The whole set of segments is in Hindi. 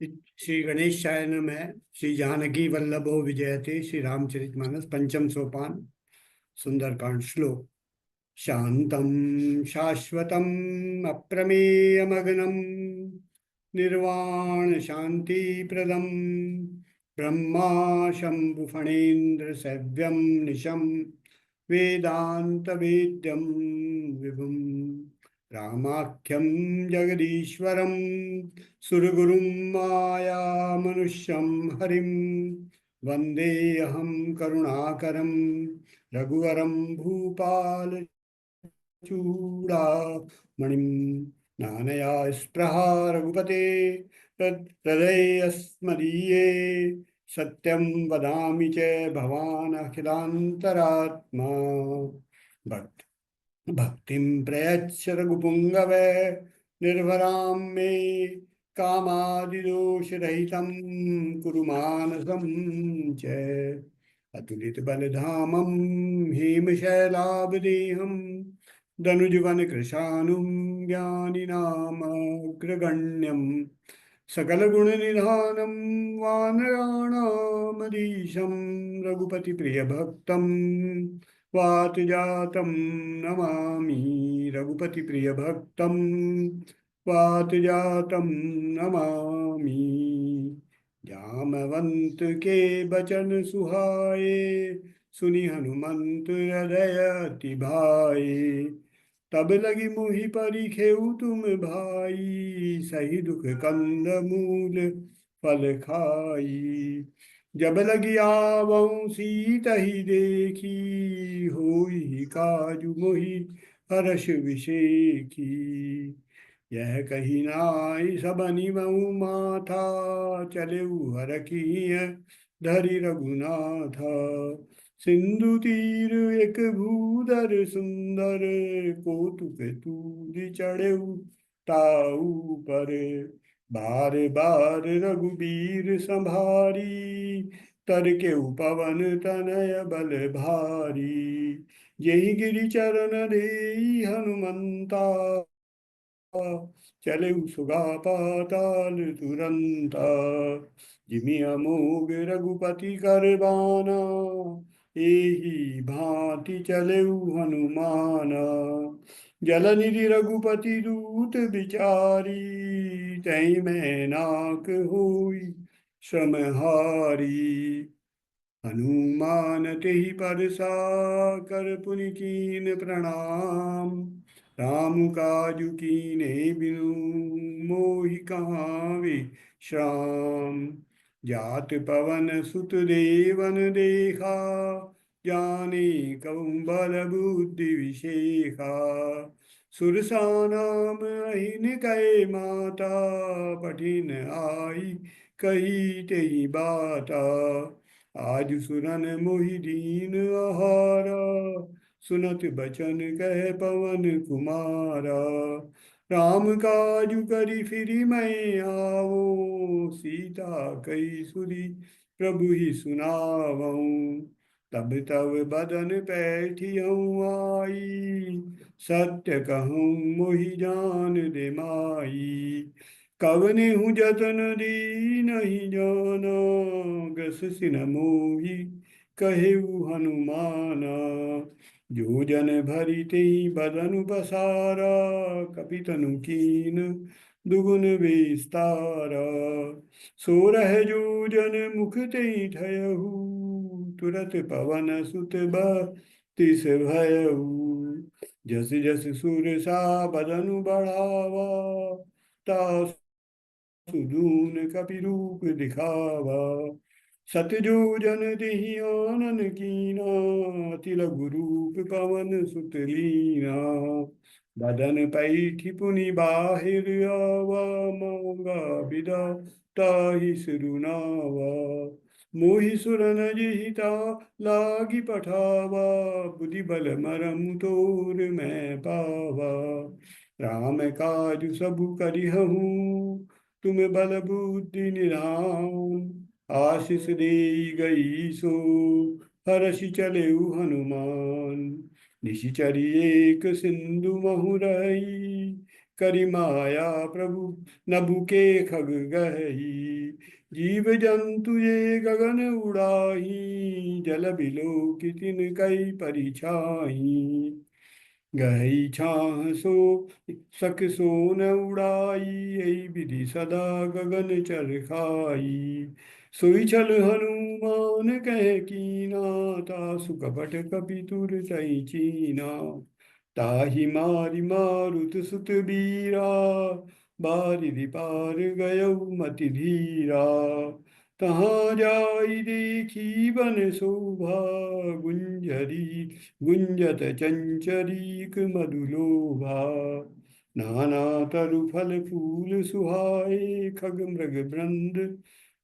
श्री गणेशाय नमः। श्री जानकी वल्लभो विजयते। श्री रामचरितमानस पंचम सोपान सुंदरकांड श्लोक। शांतं शाश्वतम् अप्रमेयमगनं निर्वाण शांति प्रदम ब्रह्मा शंभुफणेन्द्र सेव्यं निशं वेदांत वेद्यं विभुम् रामाख्यं जगदीश्वरं सुरगुरुं मायामनुष्यं हरिं वन्देऽहं करुणाकरं रघुवरं भूपाल चूड़ामणिं नानया स्पृहा रघुपते हृदयस्मदीये सत्यं वदामि च भवान् अखिलान्तरात्मा भक्त भक्तिं प्रयच्छ रघुपुङ्गवे निर्भरां मे कामादिदोषरहितं कुरु मानसं च अतुलितबलधामं हेमशैलाभदेहं दनुजवनकृशानुं ज्ञानिनामग्रगण्यं सकलगुणनिधानं वानराणामधीशं रघुपतिप्रियभक्तं वातजातं नमामि। रघुपतिप्रियभक्तं वातजातं नमामि। जामवंत के बचन सुहाए सुनि हनुमंत हृदय अति भाए। तब लगी मोहि परिखेउ तुम भाई सही दुख कंद मूल फल खाई। जब लगी आवऊं सीत ही देखी होई काजु मोहि हर्ष विषेखी। यह कही नाई सबनि मऊ माथा चलेउ हरखिय धरि रघुनाथा। सिंधु तीर एक भूधर सुंदर कौतुक तूल चढ़ेउ ताऊ पर। बार बार रघुबीर संभारी तरकेउ पवन तनय बल भारी। यही गिरि चरण देई हनुमंता चले सुगा पाताल तुरंता। जिमि अमोघ रघुपति कर बाना एही भांति चले हनुमाना। जलनिधि रघुपति दूत बिचारी तई मैं नाक होई श्रमहारी। हनुमान तेहि परसा कर पुनि कीन प्रणाम। राम काजु कीने बिनु मोहि कहाँ विश्राम। जात पवन सुत देवन देखा जाने कौन बल बुद्धि विशेखा। सुरसा नाम अहिन कै माता पठिन आई कही तेहि बाता। आज सुरन मोहि दीन आहारा सुनत बचन कह पवन कुमारा। राम काजु करि फिरि मैं आवो सीता कई सुरी प्रभु ही सुनावऊं। तब तब बदन पैठियऊँ आई सत्य कहूँ मोहि जान दे माई। कवने हूँ जतन दी नहीं जाना ग्रस सिन मोहि कहेऊ हनुमाना। जो जन भरी तेहि बदनु पसारा कपि तनु कीन दुगुन विस्तारा। सो रह जो जन मुख तेहि ठयहु तुरत पवन सुत बत्तीस भयहु। जस जस सुर सा बदनु बढ़ावा ता सुदून कपि रूप दिखावा। सतजो जन तेहि आनन कीना अति लघु रूप पवन सुत लीना। बदन पैठि पुनि बाहिर आवा मांगा बिदा ताहि सिरुनावा। मोहि सुरन जिहिता लागी पठावा बुद्धि बल मरम तोर मैं पावा। राम काज सबु करिहऊँ तुम बल बुद्धि निधान। आशीष दे गई सो हर्षि चले हनुमान। निशिचरी एक सिंधु महु रही करी माया प्रभु नभु के खग गही। जीव जंतु ये गगन उड़ाही, जल बिलो की तिन कई परिछाही। गहई छाह सो सक सो न उड़ाई, यही विधि सदा गगन चर खाई। सोई छल हनुमान कह कीना, तासु कपट कपि तुर तई चीना। ताहि मारि मारुत सुत बीरा, बारिधि पार गयउ मति धीरा। तहाँ जाई देखी बन शोभा, गुंजरी गुंजत चंचरीक मधुलोभा। नाना तरु फल फूल सुहाए, खग मृग भृंद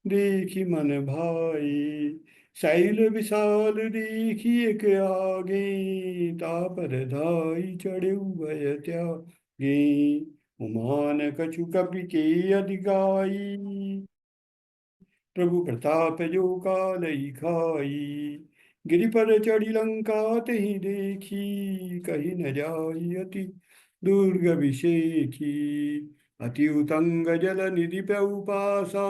देखी मन भाए। शैल विशाल देखी एक आगे, तापर धाई चढ़े भय त्यागे। उमान कछु कपि के अधिकाई, प्रभु प्रताप जो कालई खाई। गिरि पर चढ़ी लंका तही देखी, कही न जाई अति दुर्ग विषेखी। अति उतंग जल निधि प्यऊ पासा,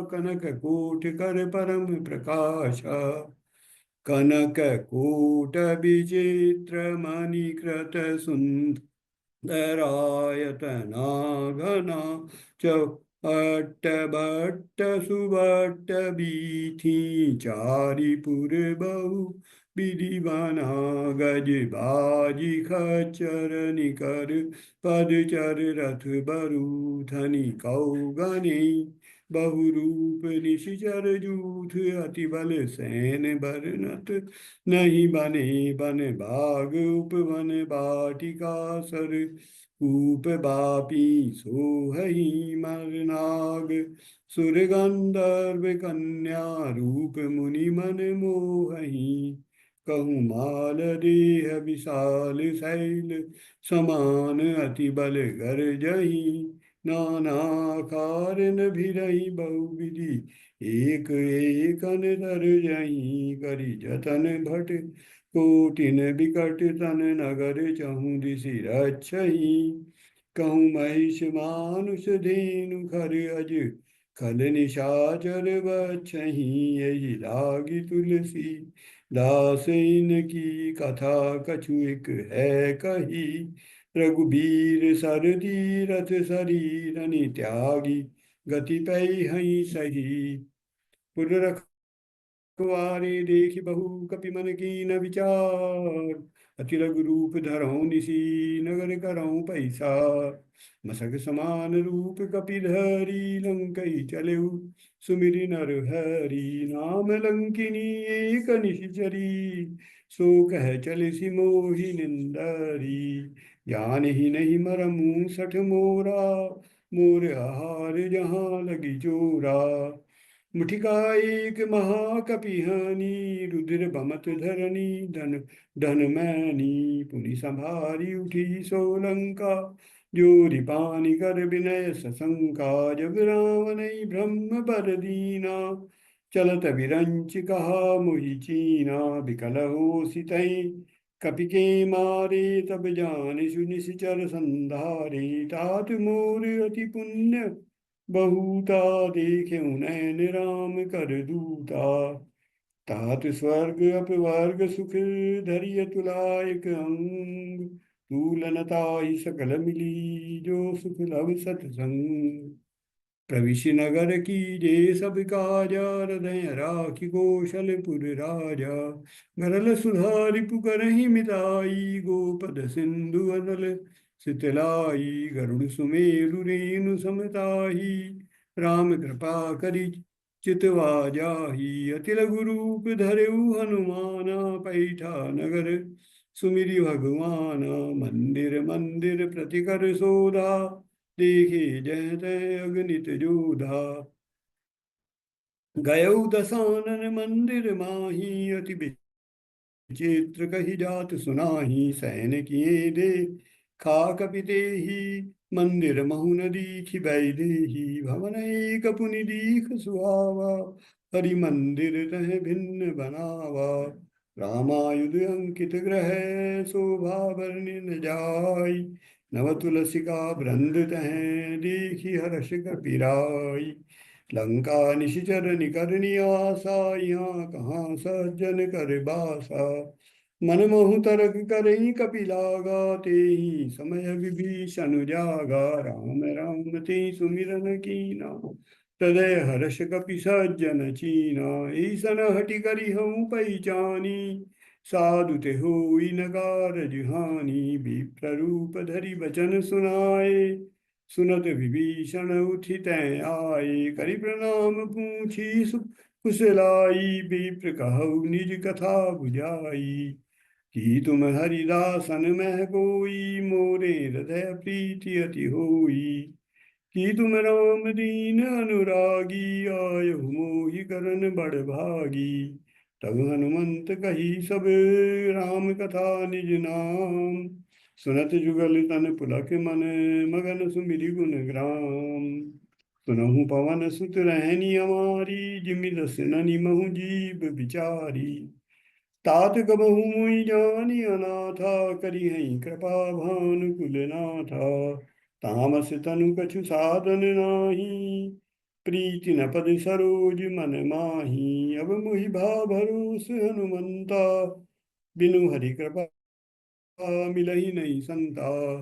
कनक कोट कर परम प्रकाशा। कनक कोट विचित्र मणिकृत सुंदर धरायतना घना, चौट्ट भट्ट सुभट्ट बीथी। चारिपुर बहु विधि बना, गज बाजी खच्चर निकर पदचर रथ बरु धनि कौगने। बहुरूप निशिचर जूथ, अति बल सैन बरनत नहीं बने। बन बाग उपवन बाटिका सर, कूप बापी सोहई मरनाग। सुर गंधर्व कन्या रूप मुनि मन मोहई। कहूँ माल देह विशाल शैल, समान अति बल गर्जही। नाना कारण भिरही बहुविधि, एक एकन तरजही। करि जतन भट कोटिन बिकट तन, नगर चहु दिशि रक्षही। कहूँ महिष मानुष धेनु खर अज, खल निशाचर बक्षही। यही लागी तुलसी दास इनकी, कथा कछु एक है कही। रघुबीर सर तीरथ शरीरनि त्यागी, गति पै हई सही। पुर रखवारे देखि बहु कपि मन कीन विचार, अति लघु रूप धरहु निसी नगर करहु पैसार। मसक समान रूप कपि धरी, लंकई चलेउ सुमिरि नर हरि। नाम लंकिनी एक निशिचरी, सो कह चलिसि मोहि निंदरी। जान ही नहीं मरमु सठ मोरा, मोर आहार जहाँ लगी चोरा। मुठिका एक महाकपिहानी, रुधिर बमत धरणी धन धन मैनी। पुनि संभारी उठी सोलंका, जोरि पानि कर विनय सशंका। जब रावण ब्रह्म बर दीना, चलत विरंच कहा मोहि चीना। विकल हो सितई कपि के मारे, तब जान सुनिश्चर संधारे। तात मोर अति पुण्य बहुता, देखे नैन राम कर दूता। तात स्वर्ग अपवर्ग सुख, धरिय तुलायक अंग। तूलनताहि सकल मिली, जो सुख लव सतसंग। प्रविशि नगर की जय सब काजा, हृदय राखि कौशलपुर राजा। गरल सुधा रिपु करहि मिताई, गोपद सिंधु अनल सितलाई। गरुड़ सुमेरु रेणु समताही, राम कृपा करि चितवा जाही। अति लघु रूप धरेउ हनुमाना, पैठा नगर सुमिरि भगवाना। मंदिर मंदिर प्रति कर सोधा, देखे जय तय अगणित जोधा। गयौ दसानन मंदिर माही, अति चित्र कही जात सुनाही। सैन किए दे खा कपिते ही, मंदिर महु न दीखि बैदेही। भवन एक पुनि दीख सुहावा, हरि मंदिर तह भिन्न बनावा। रामायुध अंकित ग्रह, शोभा बरनि न जाय। नव तुलसी का वृंद तह देखी हर्ष कपिराई। लंका निशिचर निकरनी आशा, यहाँ कहाँ सज्जन कर बासा। मन मोहु तरक करई कपिलागा, ते ही समय विभीषण जागा। राम राम ते सुमिरन कीना, हृदय हर्ष कपि सज्जन चीना। ईसन हटि करि हऊँ पहचानी, साधु ते होई नकार जुहानी। विप्र रूप धरि बचन सुनाए, सुनत विभीषण उठि तै आए। करि प्रणाम पूछी कुशलाई, विप्र कहु निज कथा बुझाई। कि तुम हरिदासन मह कोई, मोरे हृदय प्रीति अति होई। कि तुम राम दीन अनुरागी, आयहु मोहि करन बड़ भागी। तब हनुमंत कही सब राम कथा निज नाम, सुनत जुगल तन पुलक मन, मगन सुमिरि गुण ग्राम। सुनहु पवन सुत रहनी हमारी, जिमि दस ननि महु जीव बिचारी। तात कबहु मुई जानी अनाथा, करिहई कृपा भानुकुल नाथा। तामस तनु कछु साधन नाही, प्रीति न पद सरोज मन माही। अब मुहि भाव भरोस हनुमंता, बिनु हरि कृपा मिलहि नहीं संता।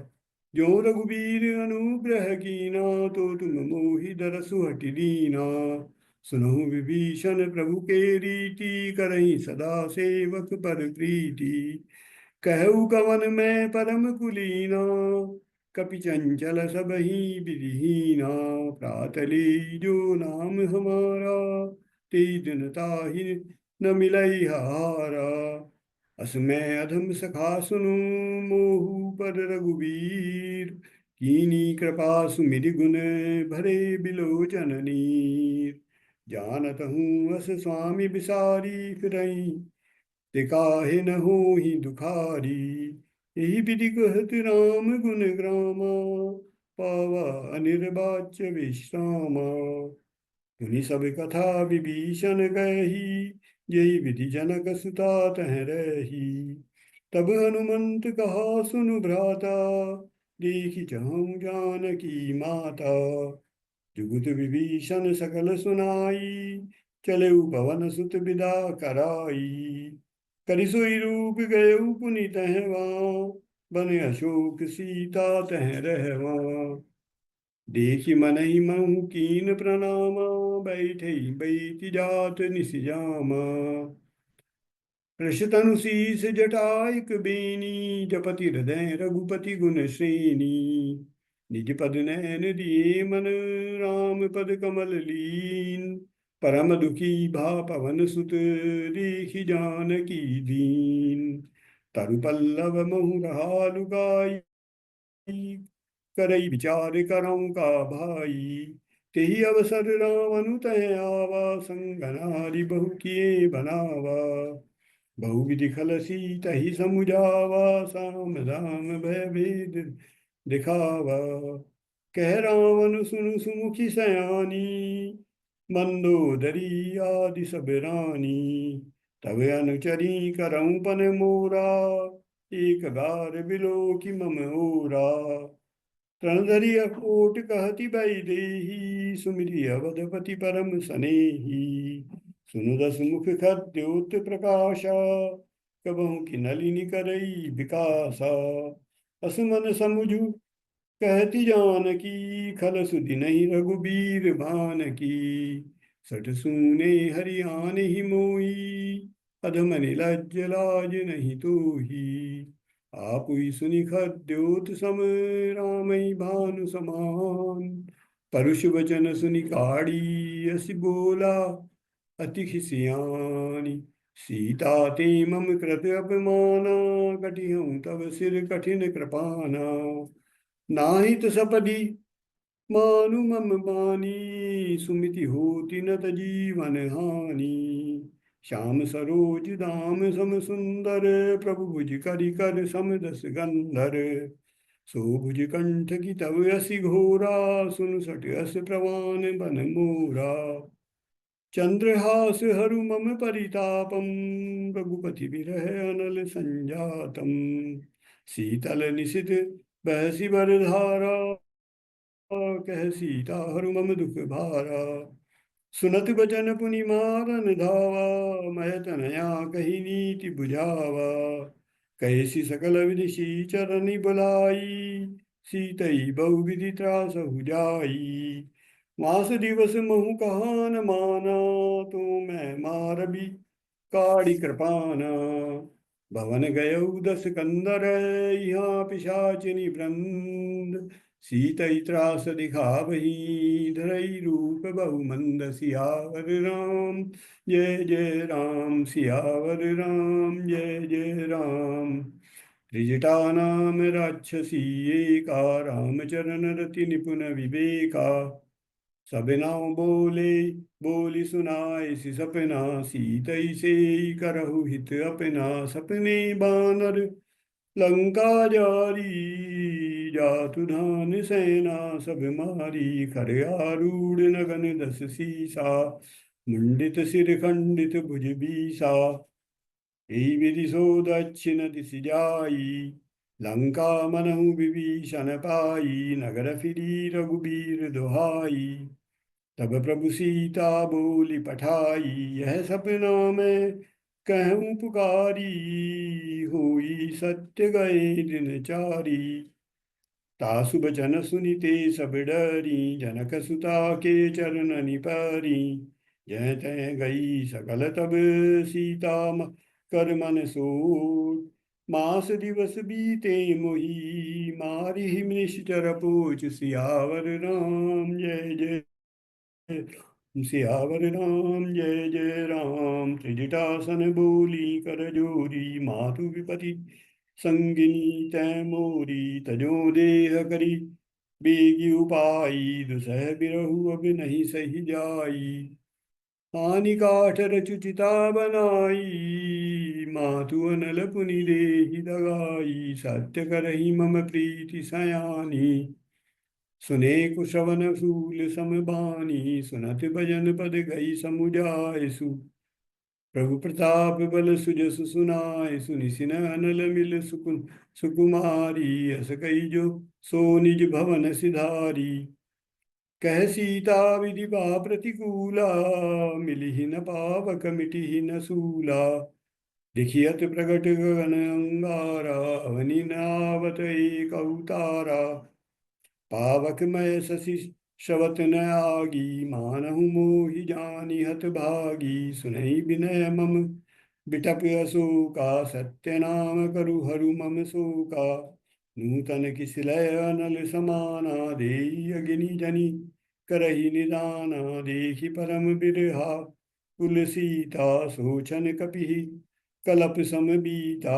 जो रघुबीर अनुग्रह कीना, तो तुम मोहि दरसु हटि दीना। सुनहु विभीषण प्रभु के रीति, करहि सदा सेवक पर प्रीति। कहु कवन मैं परम कुलीना, कपि चंचल सबहि विधिहीना। प्रातली जो नाम हमारा, ते दिन ताहि न मिलई हारा। अस मैं अधम सखा सुनु, मोहु पर रघुबीर। कीनी कृपा सुमिरि गुण, भरे बिलोचन नीर। जानत हूँ अस स्वामी बिसारी, फिरई ते काहे न होहि दुखारी। यही विधि कहत राम गुण ग्रामा, पावा अनिर्वाच्य विश्रामा। सुनी सब कथा विभीषण कही, यही विधि जनक सुता तह रही। तब हनुमंत कहा सुनु भ्राता, देखि चहु जानकी माता। जुगुत विभीषण सकल सुनाई, चले पवन सुत विदा कराई। करि सोई रूप गयउ पुनि तहवा, बन अशोक सीता तह रहवा। देखि मनहि महु कीन प्रणामा, बैठे बैठि जात निस जामा। कृषतनु शीस जटाइक बेनी, जपति हृदय रघुपति गुण श्रेणी। निज पद नैन दिए मन, राम पद कमल लीन। परम दुखी भा पवन सुत, देखि जानकी दीन। तरु पल्लव महु रहा लुगाई, करई विचार करऊं का भाई। तेहि अवसर रावण तय आवा, संगनारी बहु किए बनावा। बहुविधि खल सीतहि समुझावा, साम दाम भय भेद दिखावा। कह रावण सुनु सुमुखी सयानी, मंदोदरी आदि सब रानी। तब अनुचरी करऊं पन मोरा, एक बार बिलो की मम ओरा। रणधरि अकोट कहति बई देही, सुमिरि अवधपति परम सनेही। सुनु दस मुख खद्योत प्रकाशा, कबहु की नलिनी करई विकासा। असुमन समुझु कहती जानकी, खल सुधि नहीं रघुबीर भान की। सठ सूने हरियाण ही मोही, अधमनि लज्ज लाज नहीं तोही। आप ही सुनि खद्योत सम, रामई भानु समान। परुष वचन सुनि काढ़ी, असि बोला अति खिसियानी। सीता ते मम कृत अपमाना, कटिहऊँ तब सिर कठिन कृपाना। नाहित सपदि मानु मम मानी, सुमिति होति न जीवन हानि। श्याम सरोज दाम सम सुंदर, प्रभु भुज करि कर सम दस गंधर। सो भुज कंठ की तव असि घोरा, सुन सट अस प्रवान बन मोरा। चंद्रहास हरु मम परितापम, रघुपति विरह अनल संजातम। शीतल निशित बहसी बरधारा, कह सीता हरु मम दुख भारा। सुनत बचन पुनि मारन धावा, मैं तनया कही नीति बुझावा। कैसी सकल विदिशि चरनि बुलाई, सीतई बहु विधि त्रासहु जाई। मास दिवस महु कहा न माना, तो मैं मार भी काढ़ी कृपाना। भवन गयौ दस कंदर, यहाँ पिशाचिनी वृंद। सीतई त्रास दिखावही, धरई रूप बहुमंद। सियावर राम जय जय राम, सियावर राम जय जय राम। त्रिजटा नाम राक्षसी एका, रामचरण रति निपुण विवेका। सब नाम बोले, बोली सुनाए सि सपना। सीतई से करहु हित अपना, सपने बानर लंका जारी। जातु धान सेना सब मारी, खर आरूढ़ नगन दस सीसा। मुंडित सिर खंडित भुज बीसा, यही विधि सो दक्षिण दिशि जाई। लंका मनहु विभीषण पाई, नगर फिरी रघुबीर दुहाई। तब प्रभु सीता बोली पठाई, यह सपना मैं कहूँ पुकारी। होई सत्य गए दिन चारी। तासु बचन सुनिते सब डरी, जनक सुता के चरणनि परी। जय तय गई सकल तब सीता, कर मन सोर। मास दिवस बीते मोही, मारी निश्चर पूछ। सियावर राम जय जय, सियावर राम जय जय राम। त्रिजटासन बोली कर जोरी, मातु विपति संगिनी तै मोरी। तजो देह करी बेगी उपाई, दुसह बिरहु अब नहीं सही जाई। हानि काठ रचु चिता बनाई, मातु अनल पुनि देहि दगाई। सत्य करही मम प्रीति सयानी, सुने कुशवन सूल समबानी। सुनत भजन पद गई समुझायसु, प्रभु प्रताप बल सुजसु सुनाय। सुनि सिन अनल मिल सुकुन सुकुमारी, अस कई जो सो निज भवन सिधारी। कह सीता विधि बा प्रतिकूला, मिलिहि न पावक मिटिहि न सूला। दिखियत प्रगट गगन अंगारा, अवनि नावत एक अवतारा। पावक मैं शशि शवत न आगी, मानहु मोहि जानि हत भागी। सुनहि विनय मम बिटप अशोका, सत्य नाम करु हरु मम शोका। नूतन किसलय अनल समाना, देई अग्नि जनि करहि निदाना। देखि परम बिरहा कुल सीता, सोचन कपिहि कलप सम बीता।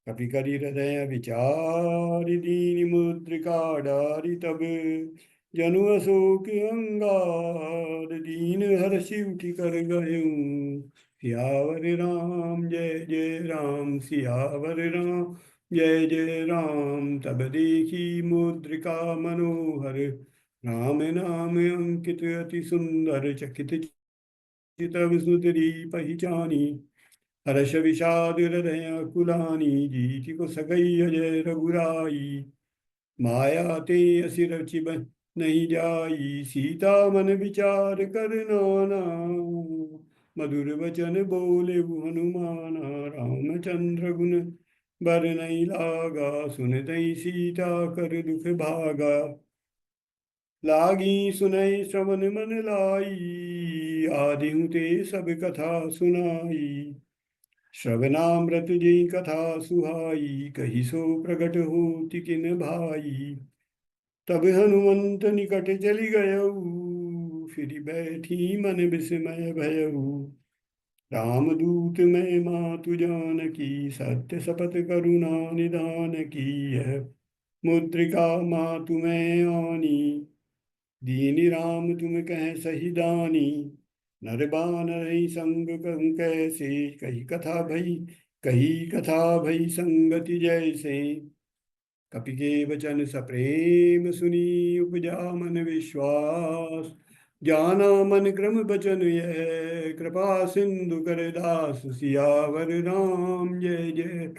कपि करि हृदय विचार, दीन मुद्रिका डारि तब। जनु अशोक अंगार, दीन हर्षि उठि कर गयूं। सियावर राम जय जय राम, सियावर राम जय जय राम। तब देखी मुद्रिका मनोहर, राम नाम अंकित अति सुंदर। चकित चितव सुंदरी पहिचानी, हर्ष विषाद हृदय कुलानी। जीति को सकई अजय रघुराई, माया ते असि रचि नहीं जाई। सीता मन विचार कर नाना, मधुर वचन बोले हनुमाना। रामचंद्र गुण बर नहीं लागा, सुनतई सीता कर दुख भागा। लागी सुनई श्रवण मन लाई, आदिहु ते सब कथा सुनाई। श्रवणामृत जी कथा सुहाई, कही सो प्रगट होति किन भाई। तब हनुमंत निकट चली गयऊ, फिर बैठी मन विस्मय भयऊ। रामदूत मैं मातु जानकी, सत्य शपथ करुणा निदान की। यह मुद्रिका मातु मैं आनी, दीनी राम तुम कह सही दानी। नर बानर संग कहूँ कैसे, कही कथा भई संगति जैसे। कपि के वचन सप्रेम सुनी, उपजा मन विश्वास। जाना मन क्रम बचन यह, कृपा सिंधु कर दास। सियावर राम जय जय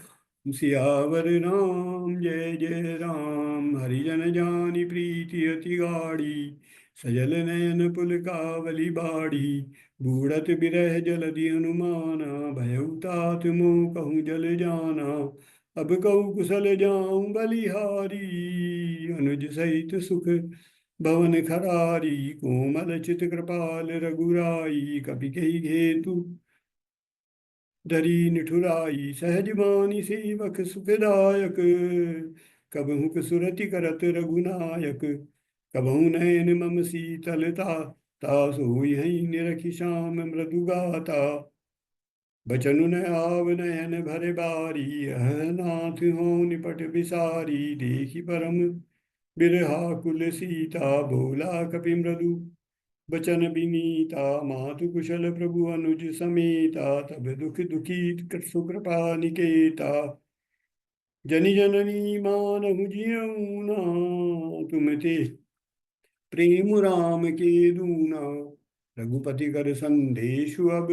सियावर राम जय जय राम। हरिजन जानी प्रीति अति गाढ़ी, सजल नयन पुल कावली बाड़ी। बूढ़त बिरह जलधि हनुमाना, भयउ तात मोह कहूँ जल जाना। अब कहूँ कुशल जाऊं बलिहारी, अनुज सहित सुख भवन खरारी। कोमल चित कृपाल रघुराई, कपि कही घेतु धरी निठुराई। सहज बानी सेवक सुखदायक, कबहु सुरति करत रघुनायक। कबहु नयन मम शीतलता, सोई हई निरखि श्याम मृदु गाता। बचनु न आव नयन भरे बारी, यह नाथ हो निपट बिसारी। देखी परम बिरहा सीता, बोला कपि मृदु बचन बिनीता। मातु कुशल प्रभु अनुज समेता, तब दुख दुखी सुकृपा निकेता। जनि जननी मानहु जियऊ ना, तुम ते प्रेम राम के दूना। रघुपति कर संदेशु अब,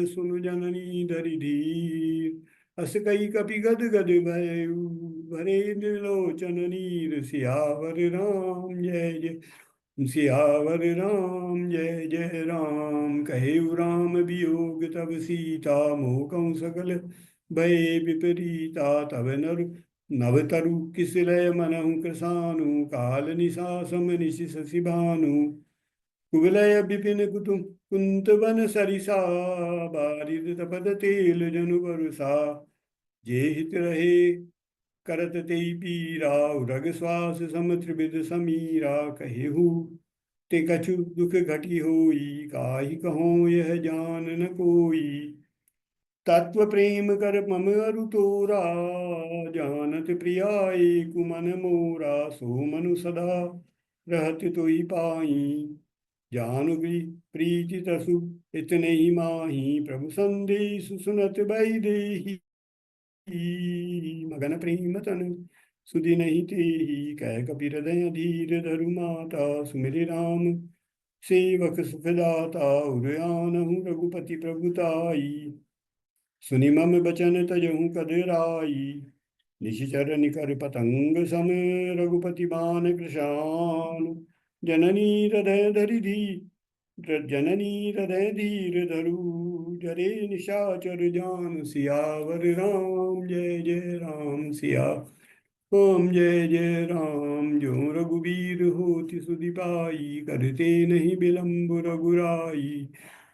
सुनु जननी धरि धीर। अस कई कपि गद गद भयउ, भरे त्रिलोचन नीर। सियावर राम जय जय, सियावर राम जय जय राम। कहेउ राम वियोग तब सीता, मोह कहूँ सकल भय विपरीता। तब नव तरु किसलय मनहु कृसानु, काल निशा सम निशि शशि भानु। कुवलय विपिन कुतुम कुंत बन सरिसा, बारिद तपत तेल जनु बरुसा। जे हित रहे करत तेई पीरा, उरग श्वास सम त्रिविध समीरा। कहेहु ते कछु दुख घटी होई, काहि कहो यह जान न कोई। तत्व प्रेम कर मम अरु तोरा, जानत प्रियाई कुमन मोरा। सो मनु सदा रहत तोई पाई, जानुगी प्रीति तसु इतने ही माही। प्रभु संदेश सुनत बई देही, मगन प्रेम तन सुधि नहीं तेहि। कह कपि हृदय धीर धरु माता, सुमिरि राम सेवक सुखदाता। उरयानहु रघुपति प्रभुताई, सुनि मम बचन तजहु कदराई। निशिचर निकर पतंग सम, रघुपति बान कृशान। जननी हृदय धरि धी, जननी हृदय धीर धरु। जरे निशाचर जान, सियावर राम जय जय राम। सिया ओम जय जय राम। जो रघुबीर होति सुधि पाई, करते नहीं विलम्ब रघुराई।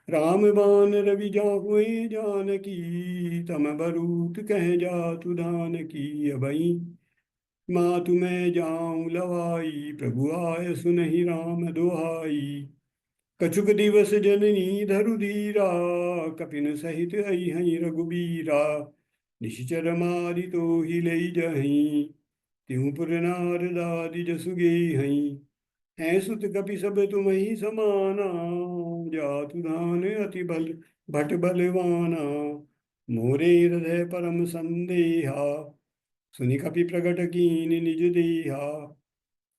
राम बान रवि जाहुए जानकी, तम बरूत कह जातु धानकी। अबई मातु मैं जाऊं लवाई, प्रभु आय सुनहि राम दुहाई। कछुक दिवस जननी धरु धीरा, कपिन सहित अई रघुबीरा। निशिचर मारि तो ही लई जहीं, त्यों पुर नारद आदि जसु गेहहीं। हैं सुत कपि सब तुम ही समाना, जातु धान अति बल भट बलवाना। मोरे हृदय परम संदेहा, सुनि कपि प्रगट कीन निज देहा।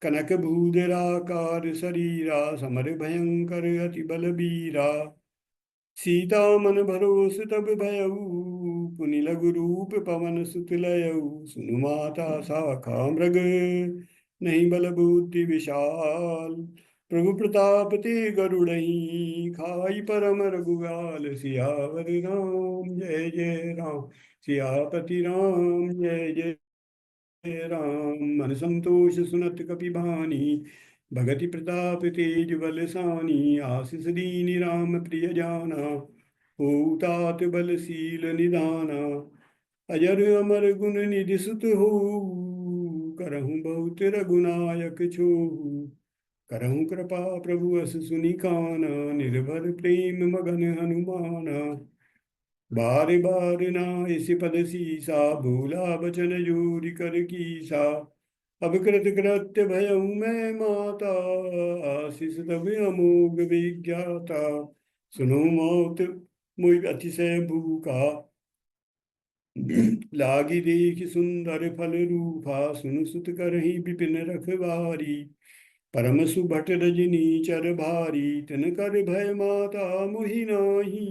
कनक भूधराकार शरीरा, समर भयंकर अति बलबीरा। सीता मन भरोस तब भयऊ, पुनि लघु रूप पवन सुत लयऊ। सुनु माता शाखा मृग, नहीं बल बुद्धि विशाल। प्रभु प्रताप ते गरुड़ई, खाई परम रघुगाल। सियावर राम जय जय राम, सियापति राम जय जय राम। मन संतोष सुनत कपि बानी, भगति प्रताप तेज बल सानी। आशीष दीनि राम प्रिय जाना, हो तात बलशील निदाना। अजर अमर गुण निधि सुत हो, करहु बहुत रघुनायक छोहु। करहु कृपा प्रभु अस सुनि काना, निर्भर प्रेम मगन हनुमाना। बार बार नाइस पद सीसा, भूला बचन जोरि कर कीसा। अब कृत कृत्य भयउ मैं माता, आशीष तब अमोघ विज्ञाता। सुनो मौत मुझ अतिशय भूखा, लागी देख सुंदर फल रूपा। सुनु सुत करही विपिन रखवारी, परम सुभट रजनी चर भारी। तिन कर भय माता मोहि नाही,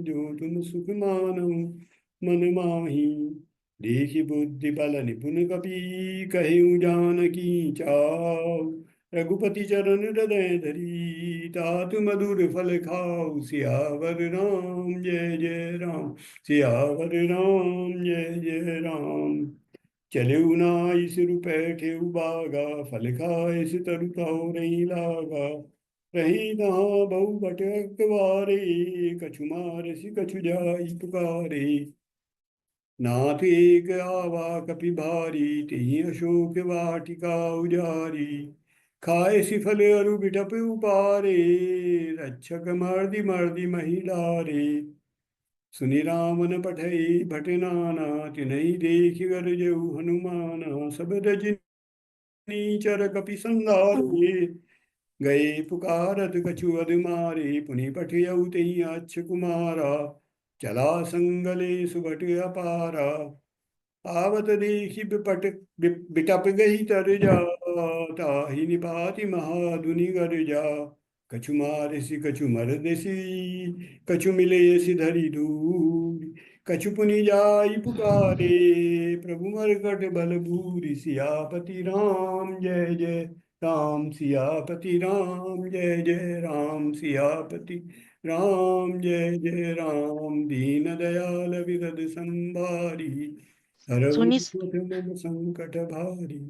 जो तुम सुख मानहु मन माही। देखि बुद्धि बल निपुण कपि कहूँ जानकी चाव। रघुपति चरण हृदय धरी तातु मधुर फल खाऊ। सियावर राम जय जय राम, सियावर राम जय जय राम। चलेउ नाइ सिरु पैठेउ बागा, फल खाए सि तरु ताउ रही लागा। रही कहाँ बहु बटक बारे, कछु मार सि कछु जाई पुकारे। नाथ एक आवा कपि भारी, तेहि अशोक वाटिका उजारी। खाए सि फल अरु बिटप उपारे, रक्षक मर्दि मर्दि महिलारे। सुनि रामन पठई भट नाना, तिनहि देखि गरजहु हनुमाना। सब रजनी कपि संहारे, गए पुकारत कछु अध मारे। पुनि पठियउ तेहि अच्छ कुमारा, चला संगले सुभट अपारा। आवत देखि बिटप गई तर जा, ताहि निपाति महाधुनि गर जा। कछु मारसि कछु मरदसि, कछु मिलेसि धरि दूर। कछु पुनि जाई पुकारे, प्रभु मरकट बल भूरि। सियापति राम जय जय राम, सियापति राम जय जय राम, सियापति राम जय जय राम। दीन दयाल विगत संभारी, हरहु सुनि मम संकट भारी।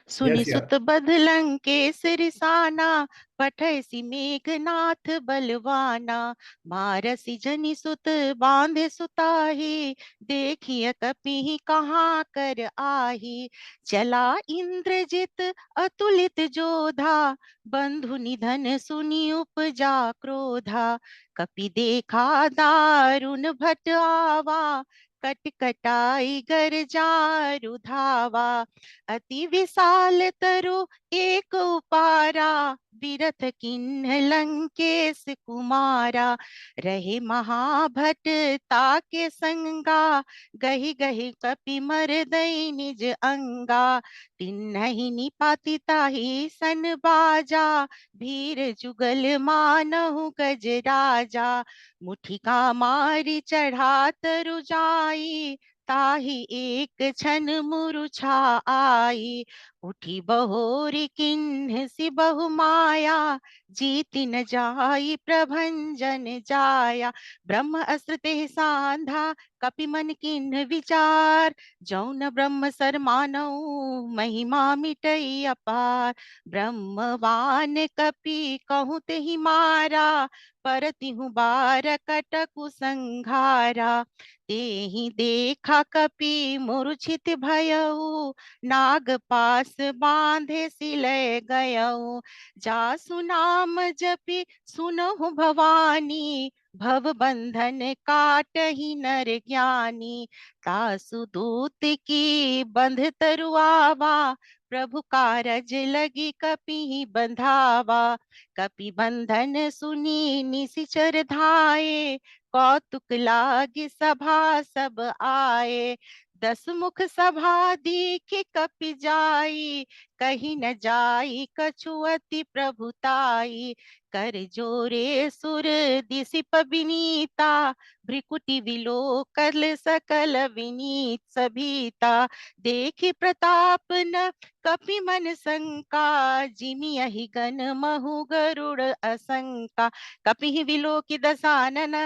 सुनि यस यार। सुत बध लंकेश रिसाना, पठैसि मेघनाथ बलवाना। मारसि जनि सुत बांधे सुताही, देखिय कपिहि कहाँ कर आही। चला इंद्रजित अतुलित जोधा, बंधु निधन सुनि उपजा क्रोधा। कपि देखा दारुण भट आवा, कट कटाई गर जारु धावा। अति विशाल तरु एक उपारा, बिरथ किन्ह लंकेश कुमारा। रहे महाभट ताके संगा, गहि गहि कपि मरदई निज अंगा। तिन्हि निपाति ताहि सन बाजा, भीर जुगल मानहु गज राजा। मुठिका मारी चढ़ा तरु जाई, ताहि एक क्षण मुरुछा आई। उठी बहोरी किन्ह सि बहु माया, जीति न जाई प्रभंजन जाया। ब्रह्म अस्त्र तेहि सांधा, कपि मन किन्ह विचार। जौन ब्रह्म सर मानऊ, महिमा मिटई अपार। ब्रह्मवान कपि कहूँ तेहि मारा, परतिहु बार कटकु संघारा। तेहि देखा कपि मूर्छित भयउ, नाग पास बांधे सिलय गयउ। जासु नाम जपि सुनहु भवानी, भव बंधन काटहि नर ज्ञानी। तासु दूत की बंध तरुआवा, प्रभु कारज लगी कपि बंधावा। कपि बंधन सुनी निशिचर धाये, कौतुक लागी सभा सब आए। दस मुख सभा दीखि कपि जाई, कहीं न जाई कछु अति प्रभुताई। कर जोरे सुर दिसिप बिनीता, भ्रिकुटि विलोकल सकल विनीत सभीता। देखि प्रताप न कपि मन शंका, जिमि यहि गन महु गरुड़ असंका। कपिहि विलोकि दसानन,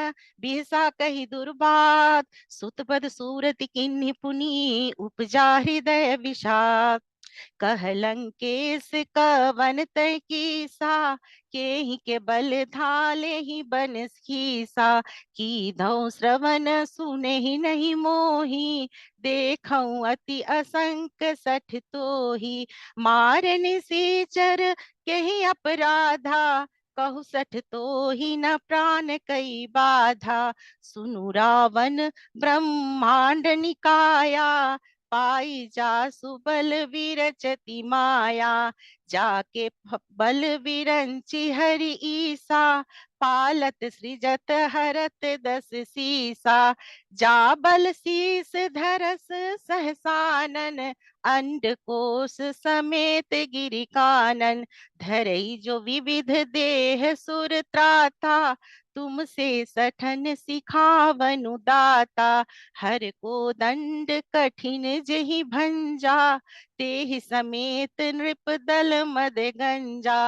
बिहसा कहि दुर्बात। सुतपद सूरत किन्हि पुनि, उपजा हृदय विषाद। कह लंकेश कवन तै कीसा, केहि के बल धाले ही बन खीसा। की धौ श्रवण सुने ही नहीं मोही, देखऊं अति असंक सठ तोही। मार निसीचर केहि अपराधा, कहु सठ तो ही न प्राण कई बाधा। सुनु रावण ब्रह्मांड निकाया, पाई जासु बल विरचति माया। जाके बल विरंचि हरि ईसा, पालत सृजत हरत दस सीसा। जा बल शीस धरस सहसानन, अंडकोश समेत गिरि कानन। धरई जो विविध देह सुर त्राता, तुमसे सठन सिखावनु दाता, हर को दंड कठिन जेहि भंजा, तेहि समेत नृप दल मद गंजा,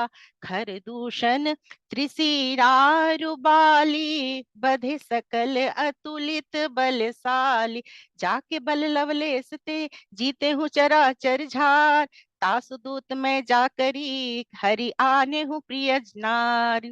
खर दूषण त्रिशिरारुबाली, बधे सकल अतुलित बलशाली, जाके बल लवलेस ते जीते हूँ चराचर झार, तासु दूत मैं जाकरी हरि आने हूँ प्रिय नार,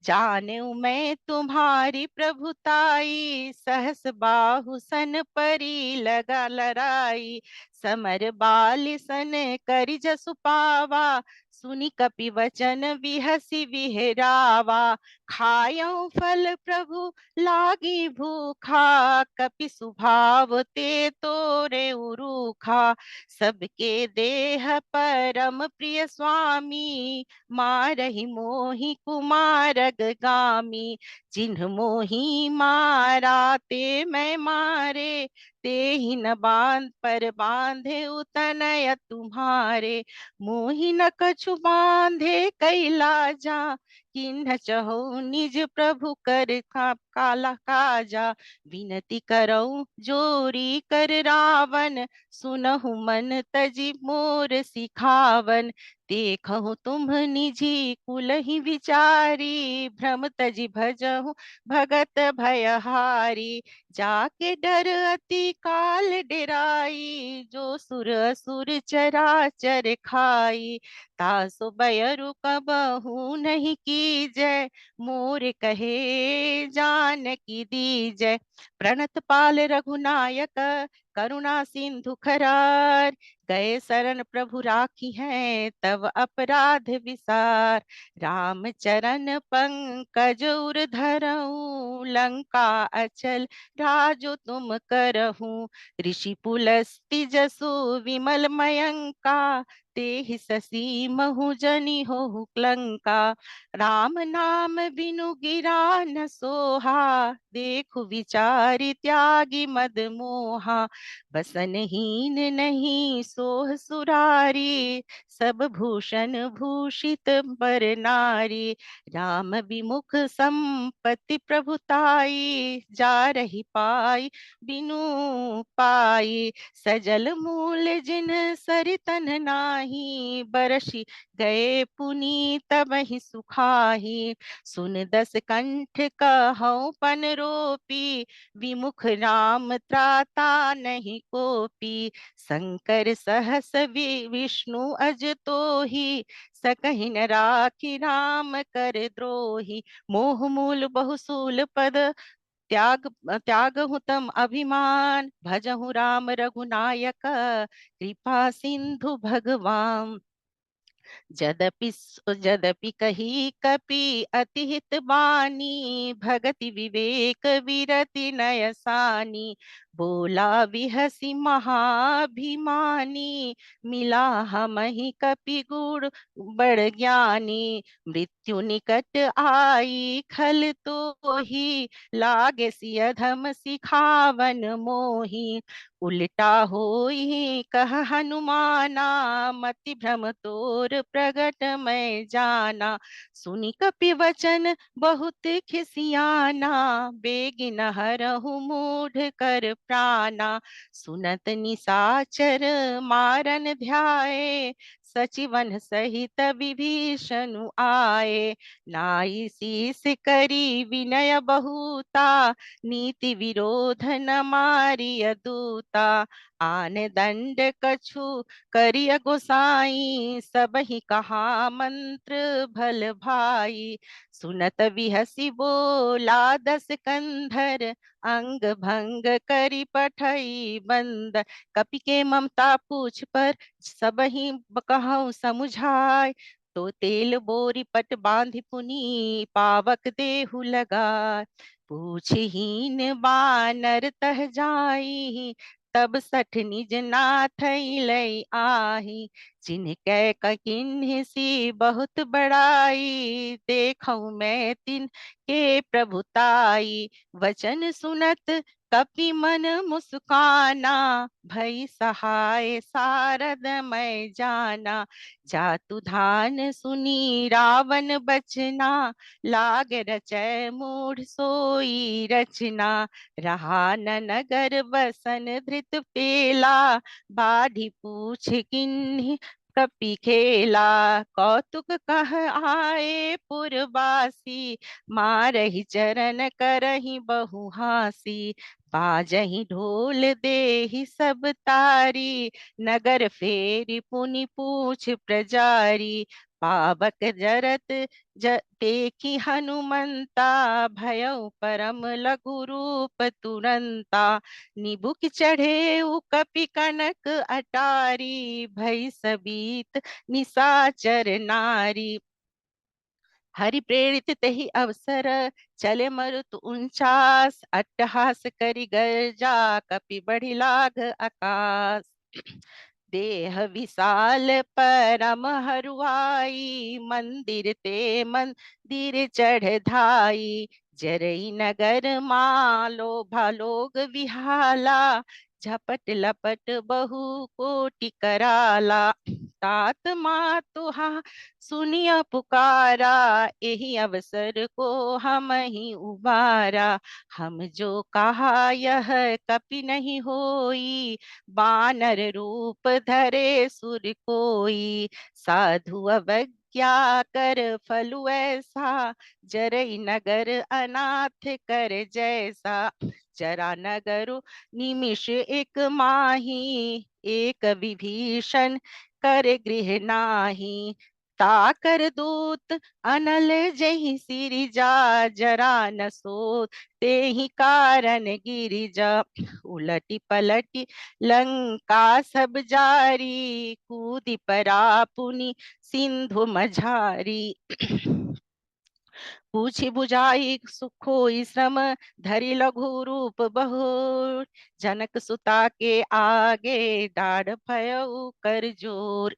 जानेऊ मैं तुम्हारी प्रभुताई, सहस बाहु सन परी लगा लड़ाई, समर बाल सन करि जसु पावा, सुनि कपि वचन विहसी विहरावा, खायऊ फल प्रभु लागी भूखा, कपि सुभाव ते तोरे उरूखा, सबके देह परम प्रिय स्वामी, मारहि मोहि कुमारग गामी, जिन्ह मोहि मारा ते मैं मारे, ते ही न बांध पर बांधे उतनय तुम्हारे, मोहि न कछु बांधे कैला जा, किन्ह चहो निज प्रभु कर काला काजा, विनती करऊ जोरी कर रावण, सुनहु मन तजी मोर सिखावन, देखहु तुम निजी कुलहि विचारी, भ्रम तजि भजहु भगत भयहारी, जाके डर अति काल डेराई, जो सुर असुर चराचर खाई, तासु बयरु कबहु नहीं कीजय, मोर कहे जानकी दीजय, प्रणत पाल रघुनायक, करुणा सिंधु खरार, गए शरण प्रभु राखी हैं तब अपराध विसार, राम चरण पंकज उर धरऊं, लंका अचल राजो तुम करहूं, ऋषि पुलस्ति जसु विमल मयंका, तेहि ससी महु जनि हो क्लंका, राम नाम बिनु गिरा न सोहा, देखु विचारि त्यागी मद मोहा, बसनहीन नहीं सोह सुरारी, सब भूषण भूषित बर नारी, राम विमुख संपत्ति प्रभुताई, जा रही पाई बिनु पाई, सजल मूल जिन सरितन नाही, बरषि गए पुनीत बहि सुखाही, सुन दस कंठ कहऊँ पन रोपी, विमुख राम त्राता नहीं कोपी, शंकर सहस विष्णु अज तोहि, सकहि न राखी राम कर द्रोही, मोह मूल बहुसूल पद त्याग त्यागहु तम अभिमान, भजहु राम रघुनायक, कृपा सिंधु भगवान, जदपि कही कपि अति हित बानी, भगति विवेक विरति नयसानी, बोला बिहसी महाभिमानी, मिला हमहि कपि गुण बड़ ज्ञानी, मृत्यु निकट आई खल तो ही, लागे सियधम सिखावन मोही, उल्टा होई कह हनुमाना, मति भ्रम तोर प्रगट मैं जाना, सुनि कपि वचन बहुत खिसियाना, बेगिन हरहु मूढ़ कर प्राणा, सुनत निसाचर मारन ध्याए, सचिवन सहित विभीषण आए, नाई शीस करी विनय बहुता, नीति विरोध न मारिय दूता, आन दंड कछु करिय गोसाई, सबहि कहा मंत्र भल भाई, सुनत बिहसी बोला दस कंधर, अंग भंग करि पठई बंद, कपि के ममता पूछ पर सबहि कहऊँ समुझाय, तो तेल बोरी पट बांधि पुनी, पावक देहु लगाय, पूछहीन बानर तह जाई, तब सठ निज नाथ लई आही, जिनकै किन्हि सी बहुत बड़ाई, देखऊं मैं तिन के प्रभुताई। वचन सुनत कपि मन मुस्काना, भई सहाय सारद मैं जाना। जातु धान सुनी रावण बचना, लाग रचै मूढ़ सोई रचना। रहा न नगर बसन धृत पेला, बाढ़ी पूछ किन्हीं कपि खेला। कौतुक कह आए पुरवासी, मारहि चरण करहि बहु हासी। बाजहि ढोल देहि सब तारी, नगर फेरि पुनि पूछ प्रजारी। पावक जरत देखी हनुमंता, भयउ परम लघु रूप तुरंता। निबुक चढ़े कपि कनक अटारी, भई सबीत निशाचर नारी। हरि प्रेरित तेहि अवसर, चले मरुत 49, अट्टहास करि गर्जा, कपि बढ़ि लाग आकाश। देह विशाल परम हरुआई, मंदिर ते मंदिर चढ़ धाई। जरई नगर मालो भालोग विहाला, झपट लपट बहु कोटि कराला। तात मातुहा सुनिया पुकारा, यही अवसर को हम ही उबारा। हम जो कहा यह कपि नहीं होई, बानर रूप धरे सुर कोई। साधु अवज्ञा कर फलु ऐसा, जरई नगर अनाथ कर जैसा। जरा नगरु निमिष एक माही, एक विभीषण कर गृह नाही। ताकर दूत अनल जहि सिरिजा, जरा न सो तेहि कारण गिरिजा। उलटी पलटी लंका सब जारी, कूदि परा पुनि सिंधु मझारी। पूछि बुझाई सुख होई श्रम, धरि लघु रूप बहुत। जनक सुता के आगे, डाढ़ भयउ कर जोर।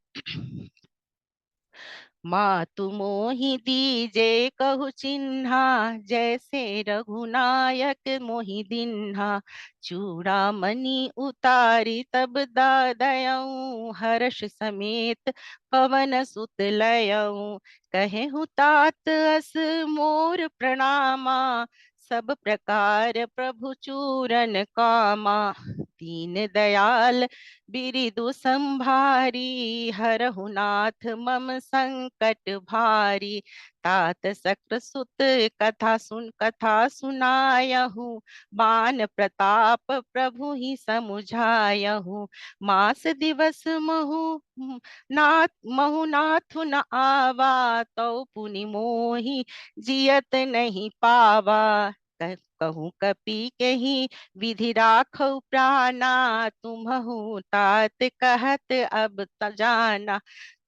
मातु मोहि दीजे कहु चिन्हा, जैसे रघुनायक मोहि दिन्हा। चूड़ामणि उतारी तब दादयऊँ, हर्ष समेत पवन सुत लयऊँ। कहेहु तात अस मोर प्रणामा, सब प्रकार प्रभु चूरन कामा। दीन दयाल बिरिदु संभारी, हरहु नाथ मम संकट भारी। तात सक्र सुत कथा सुनायहु, बान प्रताप प्रभु ही समुझायहु। मास दिवस महु नाथु न आवा, तो पुनि मोहि जियत नहीं पावा। कहूँ कपि के ही विधि राखौ प्राणा, तुम्हु तात कहत अब त जाना।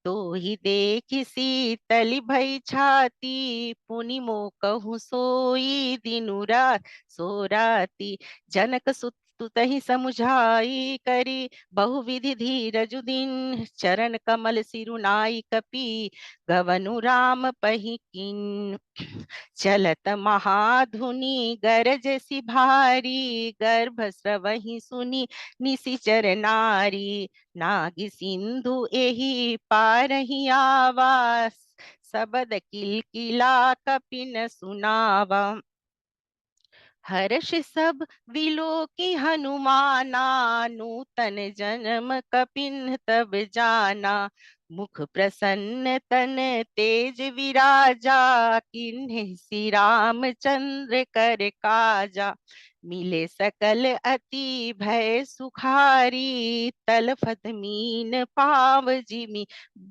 तो ही देखि शीतल भई छाती, पुनि मो कहूँ सोई दिनु रात सो राती। जनक सुत तुतहि समुझाई करी, बहुविधि धीरजु दिन। चरण कमल सिरुनाई कपि, गवनु राम पहिकिन। चलत महाधुनि गरजसि भारी, गर्भ स्रवहि सुनि निशिचर नारी। नाग सिंधु एहि पारहि आवा, सबद किलकिला कपि न सुनावा। हर्ष सब विलोकी हनुमाना, नूतन जन्म कपिन तब जाना। मुख प्रसन्न तन तेज विराजा, किन्हीं श्री रामचंद्र कर काजा। मिले सकल अति भय सुखारी, तलफत मीन पाव जिमि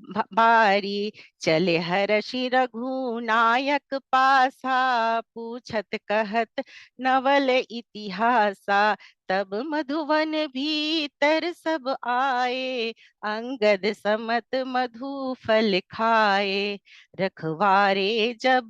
बारी। चले हर्षि रघुनायक पासा, पूछत कहत नवल इतिहासा। तब मधुवन भीतर सब आए, अंगद समत मधु फल खाए। रखवारे जब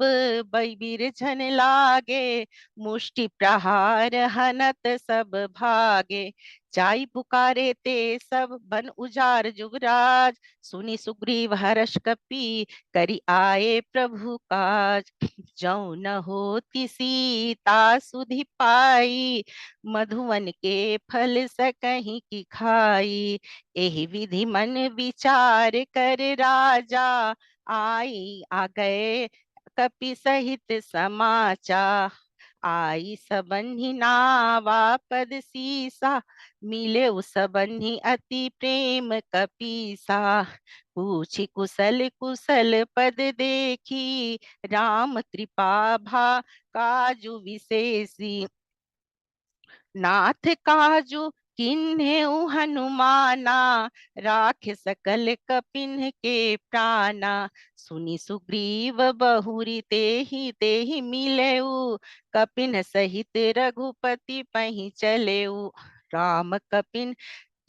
बिरझन लागे, मुष्टि प्रहार हनत सब भागे। जाई पुकारे ते सब बन उजार जुगराज, सुनी सुग्रीव हर्ष कपि करि आए प्रभु काज। जौ न होती सीता सुधि पाई, मधुवन के फल सकहीं की खाई। एहि विधि मन विचार कर राजा, आई आ गए कपि सहित समाचा। आई सबन्हि नावा पद सीसा, मिले सबन्हि अति प्रेम कपीसा। पूछि कुशल कुशल पद देखी, राम कृपा भा काजु विशेषी। नाथ काजु किन्हेउ हनुमाना, राख सकल कपिन के प्राणा। सुनि सुग्रीव बहुरी तेहि तेहि मिलेउ, कपिन सहित रघुपति पहि चलेउ। राम कपिन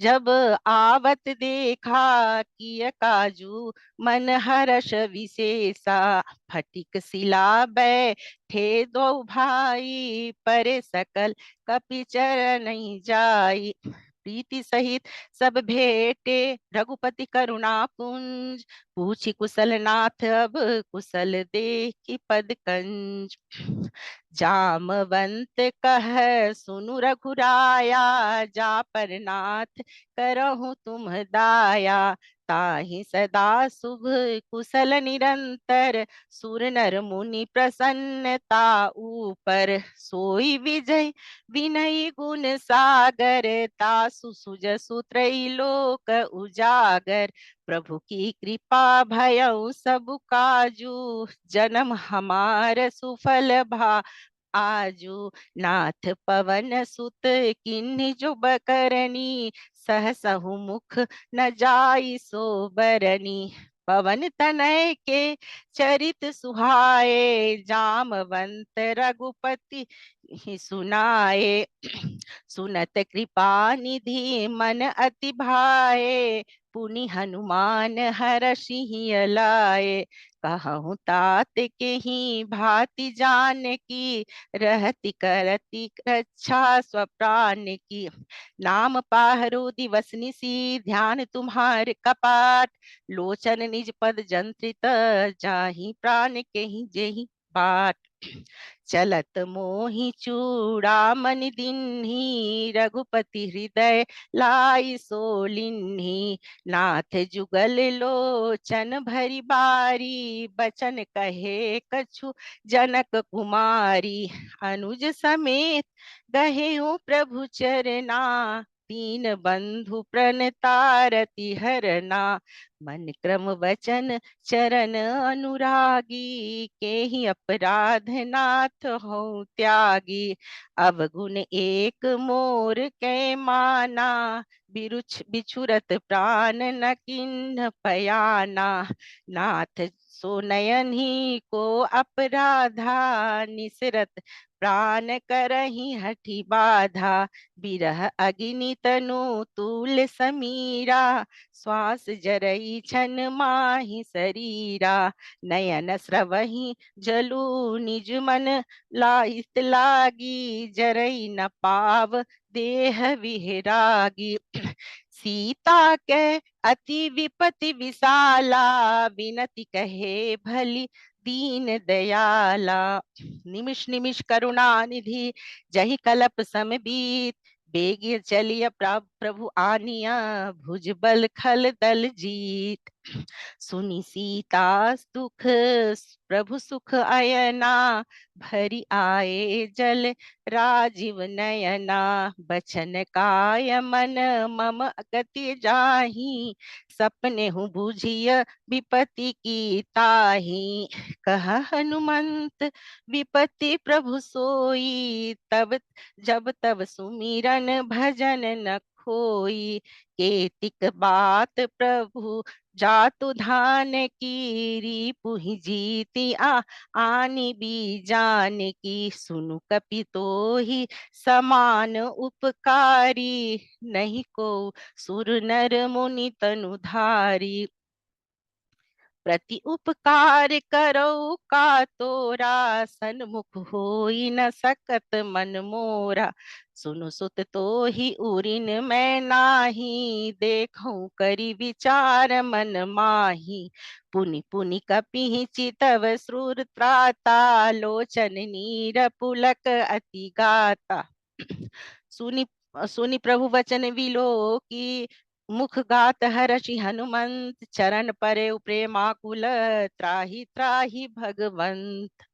जब आवत देखा, किय काजू मन हर्ष विशेषा। फटिक शिला बैठे दो भाई, परे सकल कपि चरण जाई। प्रीति सहित सब भेटे, रघुपति करुणा पुंज। पूछी कुशल नाथ अब कुशल देखि पद कंज। जामवंत कह सुनु रघुराया, जा पर नाथ करहु तुम दाया। ताहि सदा शुभ कुशल निरंतर, सुर नर मुनि प्रसन्नता ऊपर। सोई विजय विनय गुण सागर, तासु सुजसु त्रैलोक उजागर। प्रभु की कृपा भयउ सब काजू, जन्म हमार सुफल भा आजू। नाथ पवन सुत किन्ही जो बकरनी, सहसहु मुख न जाई सो बरनी। पवन तनय के चरित सुहाए, जामवंत रघुपति सुनाए। सुनत कृपा निधि मन अति भाए, पुनि हनुमान हरषि लाए। कहूँ तात के ही भांति जान की, रहति करति रक्षा स्वप्राण की। नाम पाहरो दिवस निसी, ध्यान तुम्हार कपाट। लोचन निज पद जंत्रित, जाहि प्राण के ही जेहि बाट। चलत मोहि चूड़ामन दिन्ही, रघुपति हृदय लाई सोलिन्ही। नाथ जुगल लोचन भरी बारी, बचन कहे कछु जनक कुमारी। अनुज समेत गहे प्रभु चरना, दीन बंधु प्रणतारति हरना। मन क्रम वचन चरण अनुरागी, के ही अपराध नाथ हो त्यागी। अवगुण एक मोर कै माना, बिछुरत प्राण न किन्ह पयाना। नाथ सो नयन ही को अपराधा, निसरत प्राण करही हठि बाधा। बिरह अग्नि तनु तूल समीरा, श्वास जरई छन माहि शरीरा। नयन स्रवहि जलु निज मन, लाइत लागी जरई न पाव देह विहरागी। सीता के अति विपति विशाला, विनती कहे भली दीन दयाला। निमिष निमिष करुणा निधि, जहि कलप सम बीत। बेगी चलिय प्रभु आनिया, भुज बल खल दल जीत। सुनि सीता दुख प्रभु सुख अयना, भरी आए जल राजीव नयना। बचन काय मन मम गति जाहि, सपने हूँ बुझिय विपति की ताहि। कह हनुमंत विपति प्रभु सोई, तब जब तब सुमिरन भजन न खोई। केतिक बात प्रभु जातु धान की रिपुहि जीति आनी बीजान की, सुनु कपि तोहि समान उपकारी, नहीं को सुर नर मुनि तनु धारी। प्रति उपकार करो का तोरा, सन्मुख होई न सकत मन मोरा। सुनु सुत तो ही उरिन मैं नाही, देखूं करी विचार मन माही। पुनि पुनि कपि चितव श्रुर त्राता, लोचन नीर पुलक अति गाता। सुनि सुनि प्रभु वचन विलो की, मुख गात हर्षि हनुमंत, चरण परे प्रेमाकुल, त्राहि त्राहि भगवंत।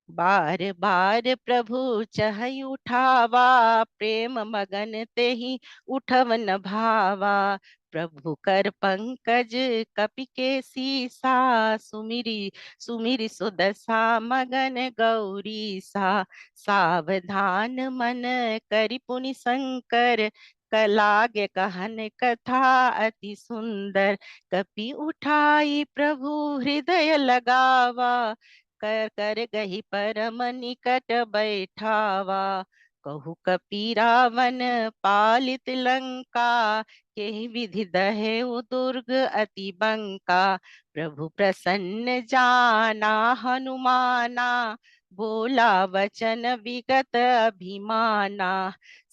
बार बार प्रभु चहई उठावा, प्रेम मगन ते ही उठव न भावा। प्रभु कर पंकज कपि के सीसा, सुमिरी सुमिरी सुदशा मगन गौरी सा। सावधान मन करि पुनि शंकर, कलागे कहन कथा अति सुंदर। कपि उठाई प्रभु हृदय लगावा, कर कर गही परम निकट बैठावा। कहु कपीरावन पालित लंका, के विधि दहेउ दुर्ग अति बंका। प्रभु प्रसन्न जाना हनुमाना, बोला वचन विगत अभिमाना।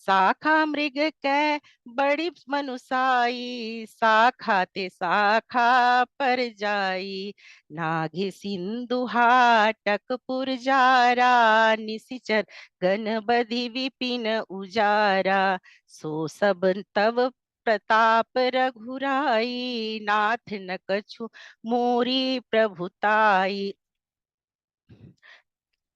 शाखा मृग कै बड़ी मनुसाई, शाखा ते शाखा पर जाई। नाघि सिंधु हाटक पुरजारा, निशिचर गण बधि विपिन उजारा। सो सब तव प्रताप रघुराई, नाथ न कछु मोरी प्रभुताई।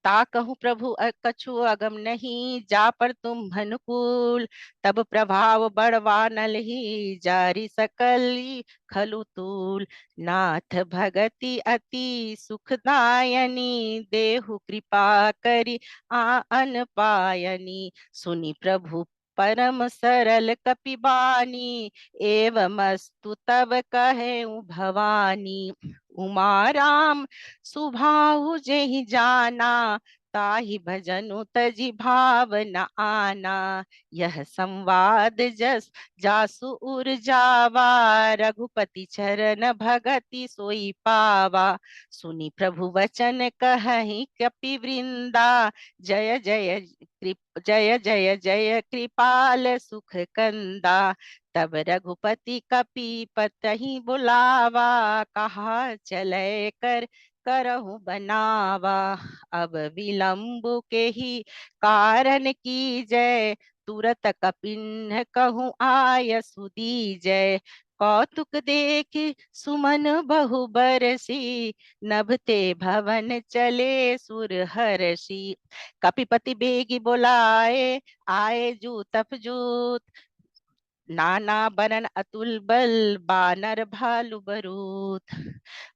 ता कहूँ प्रभु कछु अगम नहीं, जा पर तुम अनुकूल। तब प्रभाव बढ़वा नलही, जारी सकल खलु तूल। नाथ भगति अति सुखदायनी, देहु कृपा करि आन पायनी। सुनि प्रभु परम सरल कपिबानी, एवमस्तु तब कहे भवानी। उमा राम सुभाहु जेहि जाना, ताहि भजनु तजि भाव न आना। यह संवाद जस जासु उर जावा, रघुपति चरण भगति सोई पावा। सुनि प्रभु वचन कहहि कपि वृंदा, जय जय जय जय जय कृपाल सुख कंदा। तब रघुपति कपि पतहि बुलावा, कहा चले कर करहु बनावा। अब विलंब के ही कारण की जय, तुरत कपिन कहूँ आय सुदीजय। कौतुक देख सुमन बहु बरसी, नभते भवन चले सुर हर्षि। कपिपति बेगी बोलाए, आए जू तप जूत, नाना बरन अतुल बल, बानर भालु बरूत।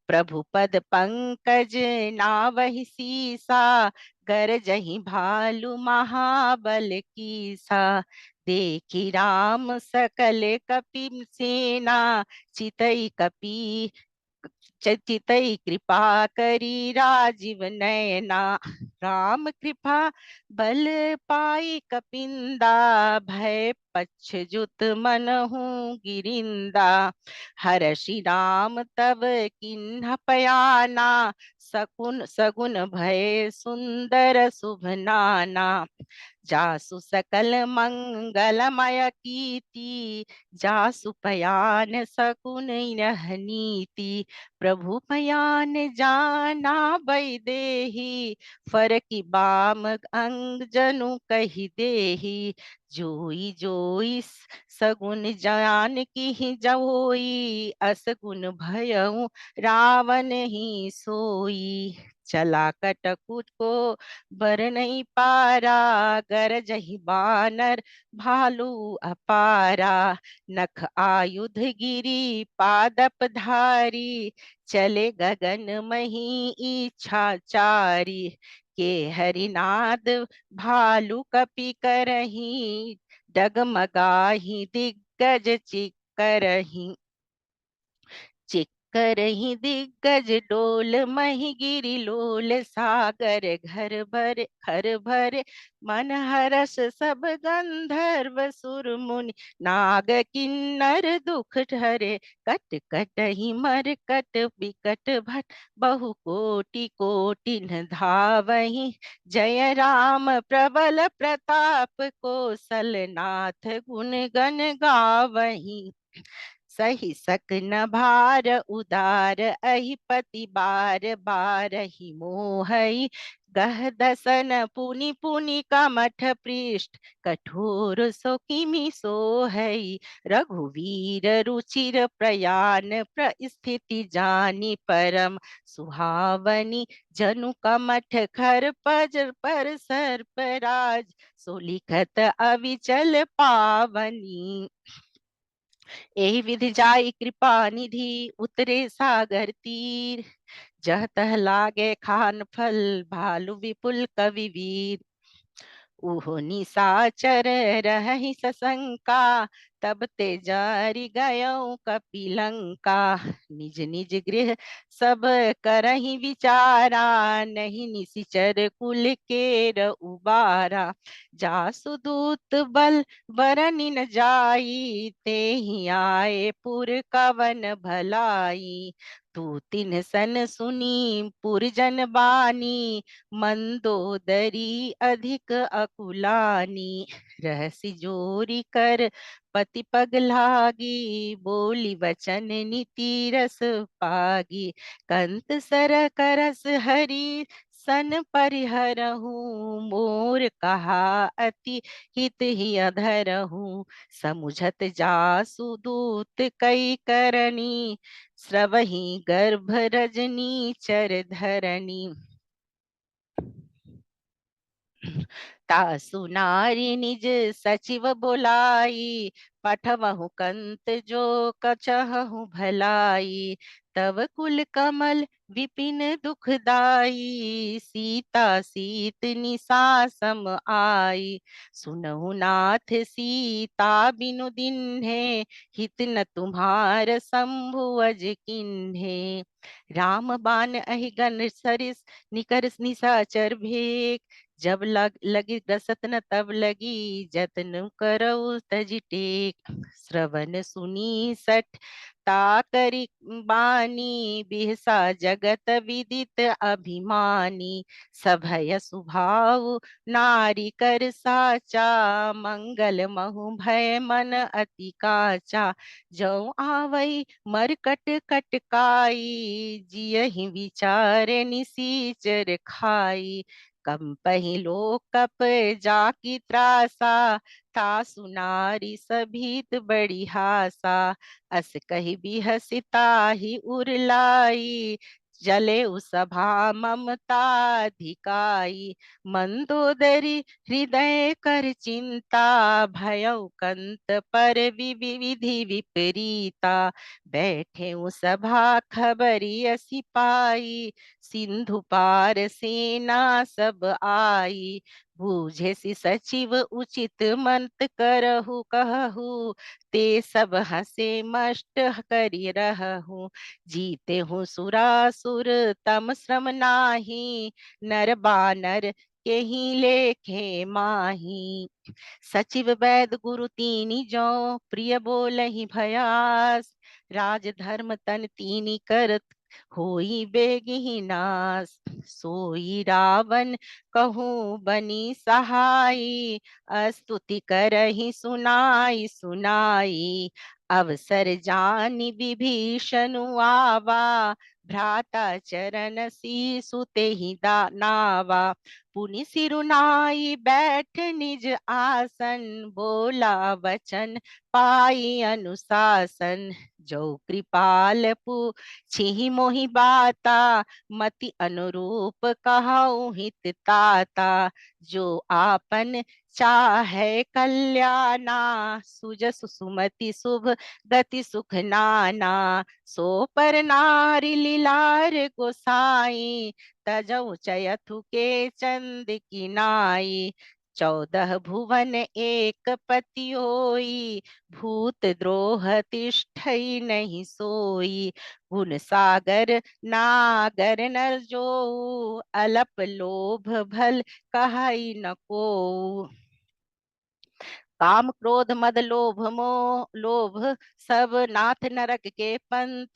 प्रभु पद पंकज नावहि सीसा, गरजहि भालु महाबल कीसा। देखी राम सकल कपि सेना, चितई कपि चितई कृपा करी राजीव नयना। राम कृपा बल पाई कपिंदा, भय पच्छजुत मनहु गिरिंदा। हर्षि राम तब किन्ह पयाना, सकुन सगुन भय सुंदर शुभ नाना। जासु सकल मंगलमय कीर्ति, जासु पयान सकुन यह नीति। प्रभु पयान जाना बैदेही, फरकि बाम अंग जनु कहि देही। जोई जोई सगुन जान की जवोई, असगुन भयउ रावण ही सोई। चला कटकुट को बर नहीं पारा, गरजहि बानर भालू अपारा। नख आयुध गिरी पादप धारी, चले गगन मही इच्छाचारी। के हरिनाद भालू कपि करही, डगमगाही दिग्गज चिकरही। करही दिग्गज डोल मही गिरि लोल सागर घर भर मन हरस सब गंधर्व सुर मुनि नाग किन्नर दुख ढरे कट कटहि मर कट बिकट भट बहु कोटि कोटि न धावहि जय राम प्रबल प्रताप कौशलनाथ गुण गण गावहि सही सकन भार उदार अहिपति बार बारहि मोहई गह दसन पुनि पुनि कमठ पृष्ठ कठोर सो किमि सोहई रघुवीर रुचिर प्रयान प्रस्थिति जानि परम सुहावनी जनु कमठ खर पज पर सर्पराज सोलिखत अविचल पावनी एहि विधि जाई कृपा निधि उतरे सागर तीर जह तह लागे खान फल भालु विपुल कवि वीर उहो निसाचर रहहि सशंका तब ते जारि गयो कपिलंका निज निज गृह सब करहि विचारा नहीं निसिचर कुल केर उबारा जासु दूत बल बरनि न जाई तेहि आए पुर कवन भलाई तू तिन सन सुनी पुरजन बानी मंदोदरी अधिक अकुलानी रहसि जोरी कर पति पग लागी बोली वचन नीति रस पागी कंत सर करस हरि सन परिहरहु मोर कहा अति हित ही अधरहु समुझत जासु दूत कई करनी स्रवहि गर्भ रजनी चर धरनी तासु नारी निज सचिव बोलाई पठवहु कंत जो कछहु भलाई तव कुल कमल विपिन दुखदाई सीता सीत निसासम आई सुनहु नाथ सीता बिनु दिन्हे हित न तुम्हार शंभु अज किन्हे राम बान अहि गन सरिस निकर निसाचर भेक जब लगी रसत न तब लगी जतन करऊ तज टेक श्रवण सुनी सठ ताकरि बानी बिहसा जगत विदित अभिमानी सभय सुभाव नारी कर साचा मंगल महु भय मन अति काचा जो आवई मरकट कटकाई जियहि विचार निसीचर खाई कंपहि लोक कप जाकी त्रासा था सुनारी सभीत बड़ी हासा अस कही बिहसिता ही उरलाई जले सभा ममता धिकाई मंदोदरी हृदय कर चिंता भयउ कंत पर विधि विपरीता बैठे सभा खबरी सिपाही सिंधु पार सेना सब आई बूझे सि सचिव उचित मंत करहु कहु ते सब हंसे मस्त करि रहु जीते हूँ सुरासुर तम श्रम नाही नर बानर के ही लेखे माही सचिव वैद गुरु तीनी जो प्रिय बोलहि भयास राज धर्म तन तीनी करत होई बेगिहि नास सोई रावण कहूँ बनी सहाई स्तुति करहि सुनाई सुनाई अवसर जानि विभीषणु आवा भ्राता चरण सीसु तेहि नावा पुनि सिरुनाई बैठ निज आसन बोला वचन पाई अनुशासन जो कृपाल छिहि मोहि बाता मति अनुरूप कहु हित ताता जो आपन चाहे कल्याणा सुजस सुमति शुभ गति सुख नाना सो पर नारी लीलार गोसाई तजौ चयथु के चंद की नाई 14 भुवन एक पति होई, भूत द्रोह तिष्ठई नहीं सोई। गुण सागर नागर नर जो, अलप लोभ भल कहई न को। काम क्रोध मद लोभ मोह लोभ, सब नाथ नरक के पंथ।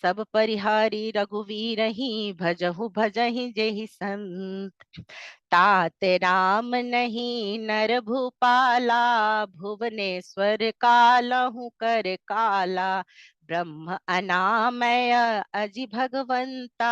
सब परिहारी रघुवीर ही, भजहु भजहि जेहि संत। तात राम नहीं नर भूपाला, भुवनेश्वर कालहु कर काला। ब्रह्म अनामय अजि भगवंता,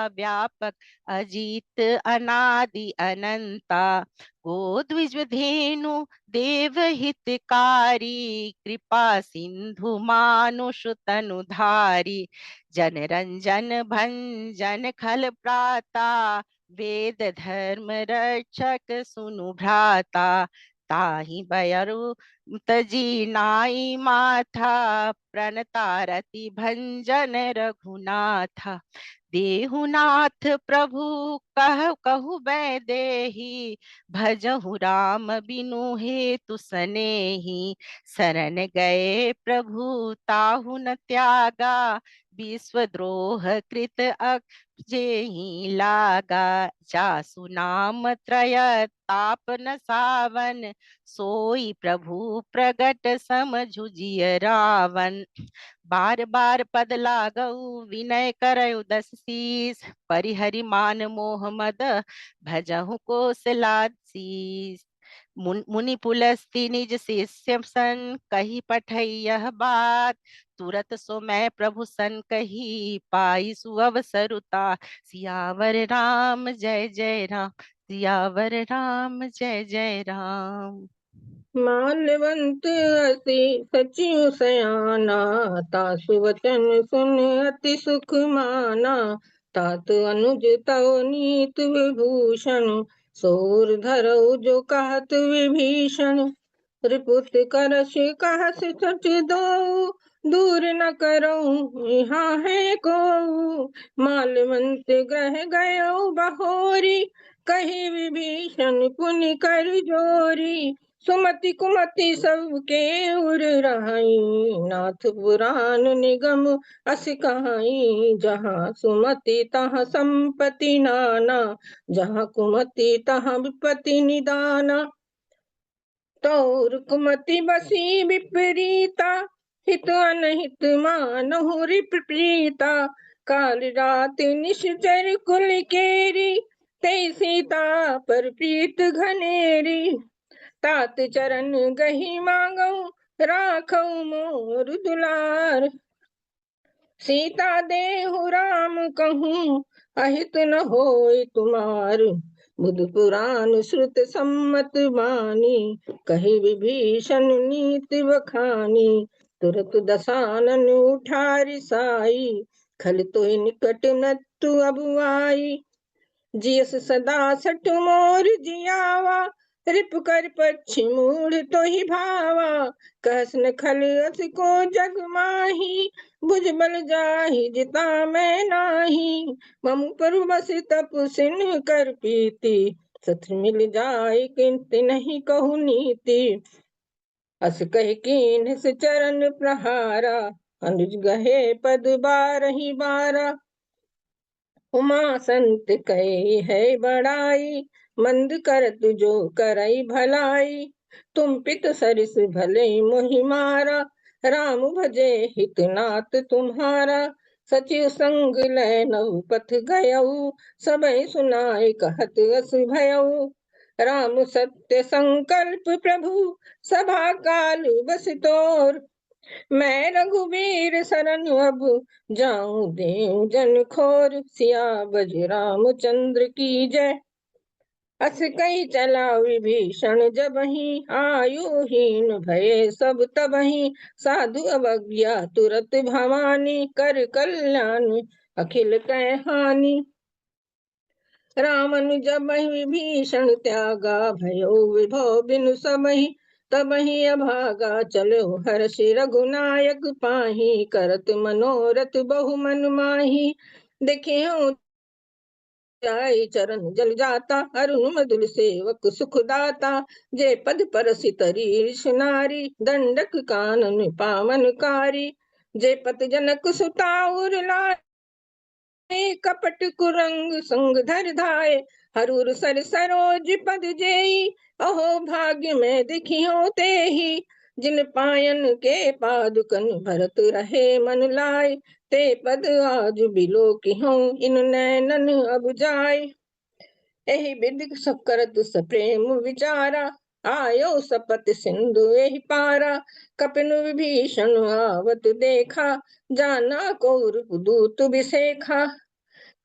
व्यापक अजीत अनादि अनंता। गोद्विज धेनु देव हितकारी, कृपा सिंधु मानुष तनुधारी। जन रंजन भंजन खल प्राता, वेद धर्म रक्षक सुनु भ्राता। ताहि बयरु तजी नाई माथा, प्रणतारति भंजन रघुनाथा। देहुनाथ प्रभु कह कहु बैदेही, भजहु राम बिनु हेतु सनेही। शरण गए प्रभु ताहु न त्यागा, विश्वद्रोह कृत जेहि लागा। जासु नाम त्रय ताप न सावन, सोई प्रभु प्रगट समझु जिय रावण। बार बार पद लागऊ विनय करयु दस शीस, परिहरि मान मोह मद भजहु कोसलासीस। मुनि पुलस्ति निज शिष्य सन, कही पठई यह बात। तुरत सो मैं प्रभु सन कही, पाई सुअवसरुता। सियावर राम जय जय राम, सियावर राम जय जय राम। माल्यवंत अति सचिव सयाना, तासु वचन सुन अति सुख माना। तात अनुज तव नीत विभूषण, सोर धरऊ जो कहत विभीषण। रिपुत करश कहस सच दो, दूर न करऊं यहाँ है को। माल्यवंत ग्रह गयो बहोरी, कही विभीषण पुनि कर जोरी। सुमति कुमति सबके उर रहाई, नाथ पुराण निगम अस कहाई। जहाँ सुमति तहाँ संपत्ति नाना, जहाँ कुमति तहाँ विपत्ति निदाना। तौर कुमति बसी विपरीता, हित अनहित मानहु रिप्रीता। काल रात निश्चर कुल केरी, ते सीता पर प्रीत घनेरी। तात चरण गही मांगऊ, राखऊ मोर दुलार। सीता देहु राम कहूँ, अहित न होय तुमार। बुध पुराण श्रुत सम्मत बानी, कही विभीषण नीति बखानी। तुरत दसानन उठारि साई, खल तोहि निकट नट्टु अबु आई। जियस सदा सठ मोर जियावा, रिप कर पक्षी मूढ़ तो ही भावा। कहस न खल अस को जग माही, भुज बल जाहि जिता मैं नाही। मम पर बस तप सिन कर पीति, सत्र मिल जाय किंत नहीं कहु नीति। अस कह कीन्ह से चरण प्रहारा, अनुज गहे पद बारहि बारा। उमा संत कहे है बड़ाई, मंद करत जो करई भलाई। तुम पित सरिस भले मोहि मारा, राम भजे हितनाथ तुम्हारा। सचिव संग लय नव पथ गयऊ, सबई सुनाई कहत अस भयऊ। राम सत्य संकल्प प्रभु, सभा काल बस तोर। मैं रघुवीर शरण अब, जाऊं देऊं जन खोर। सियावर रामचंद्र की जय। अस कही चला विभीषण जबहि, आयुहीन भये सब तबहि। साधु अवज्ञा तुरत भवानी, कर कल्याण अखिल कै हानि। रामनु जबहि विभीषण त्यागा, भयो विभव बिनु सबहि। तबहि अभागा चलो हर्षि रघुनायक पाहि, करत मनोरथ बहु मन माहि। देखे आई चरण जल जाता, अरुण मधुर सेवक सुखदाता। जे पद परसि तरी नारी, दंडक कानन पावनकारी। जे पत जनक सुता उर लाए, कपट कुरंग संग धर धाये। हरूर सर सरोज पद जेई, अहो भाग्य में दिखियो तेहि। जिन पायन के पादुकन भरत रहे मन लाए, ते पद आज बिलो किहूँ इन नैनन अब जाय। एहि विधि करत सप्रेम विचारा, आयो सपत सिंधु एहि पारा। कपिन विभीषण आवत देखा, जाना कौर दूत बिसेखा।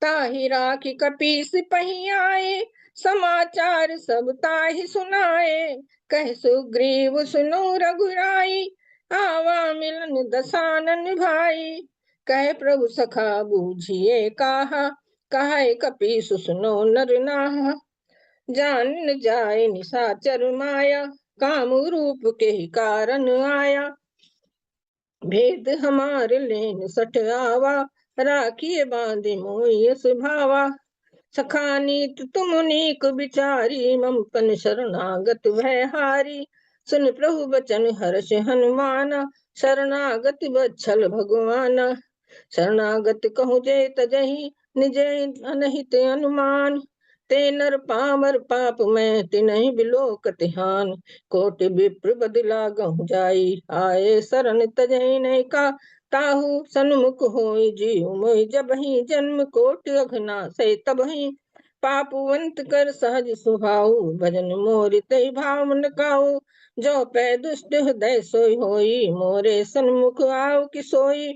ताहि राखी कपीस पही आए, समाचार सब ताहि सुनाए। कह सुग्रीव सुनो रघुराई, आवा मिलन दसानन भाई। कह प्रभु सखा बूझिए काहा, कहे कपीस सुनो नर नाहा। जान न जाए निशाचर माया, काम रूप के ही कारण आया। भेद हमार लेन सठ आवा, राखिए बांधे मोहि सुभावा। सखा नीत तुम नीक विचारी, मम पन शरणागत भय हारी। सुन प्रभु बचन हर्ष हनुमाना, शरणागत बच्छल भगवाना। शरणागत कहूँ जे तजहि, निज अनहित अनुमान। ते नर पामर पाप में तिनहि बिलोकत हान। कोटि विप्र बदला गहु जाई, आए शरण तजहि नहीं का। ताहू सन्मुख होई जीव मोहि, जबहि जन्म कोटि अघनासै तबहि। पापवंत कर सहज सुभाऊ, भजन मोरि तै भाव न काऊ। जो पै दुष्ट हृदय सोई होई, मोरे सन्मुख आव कि सोई।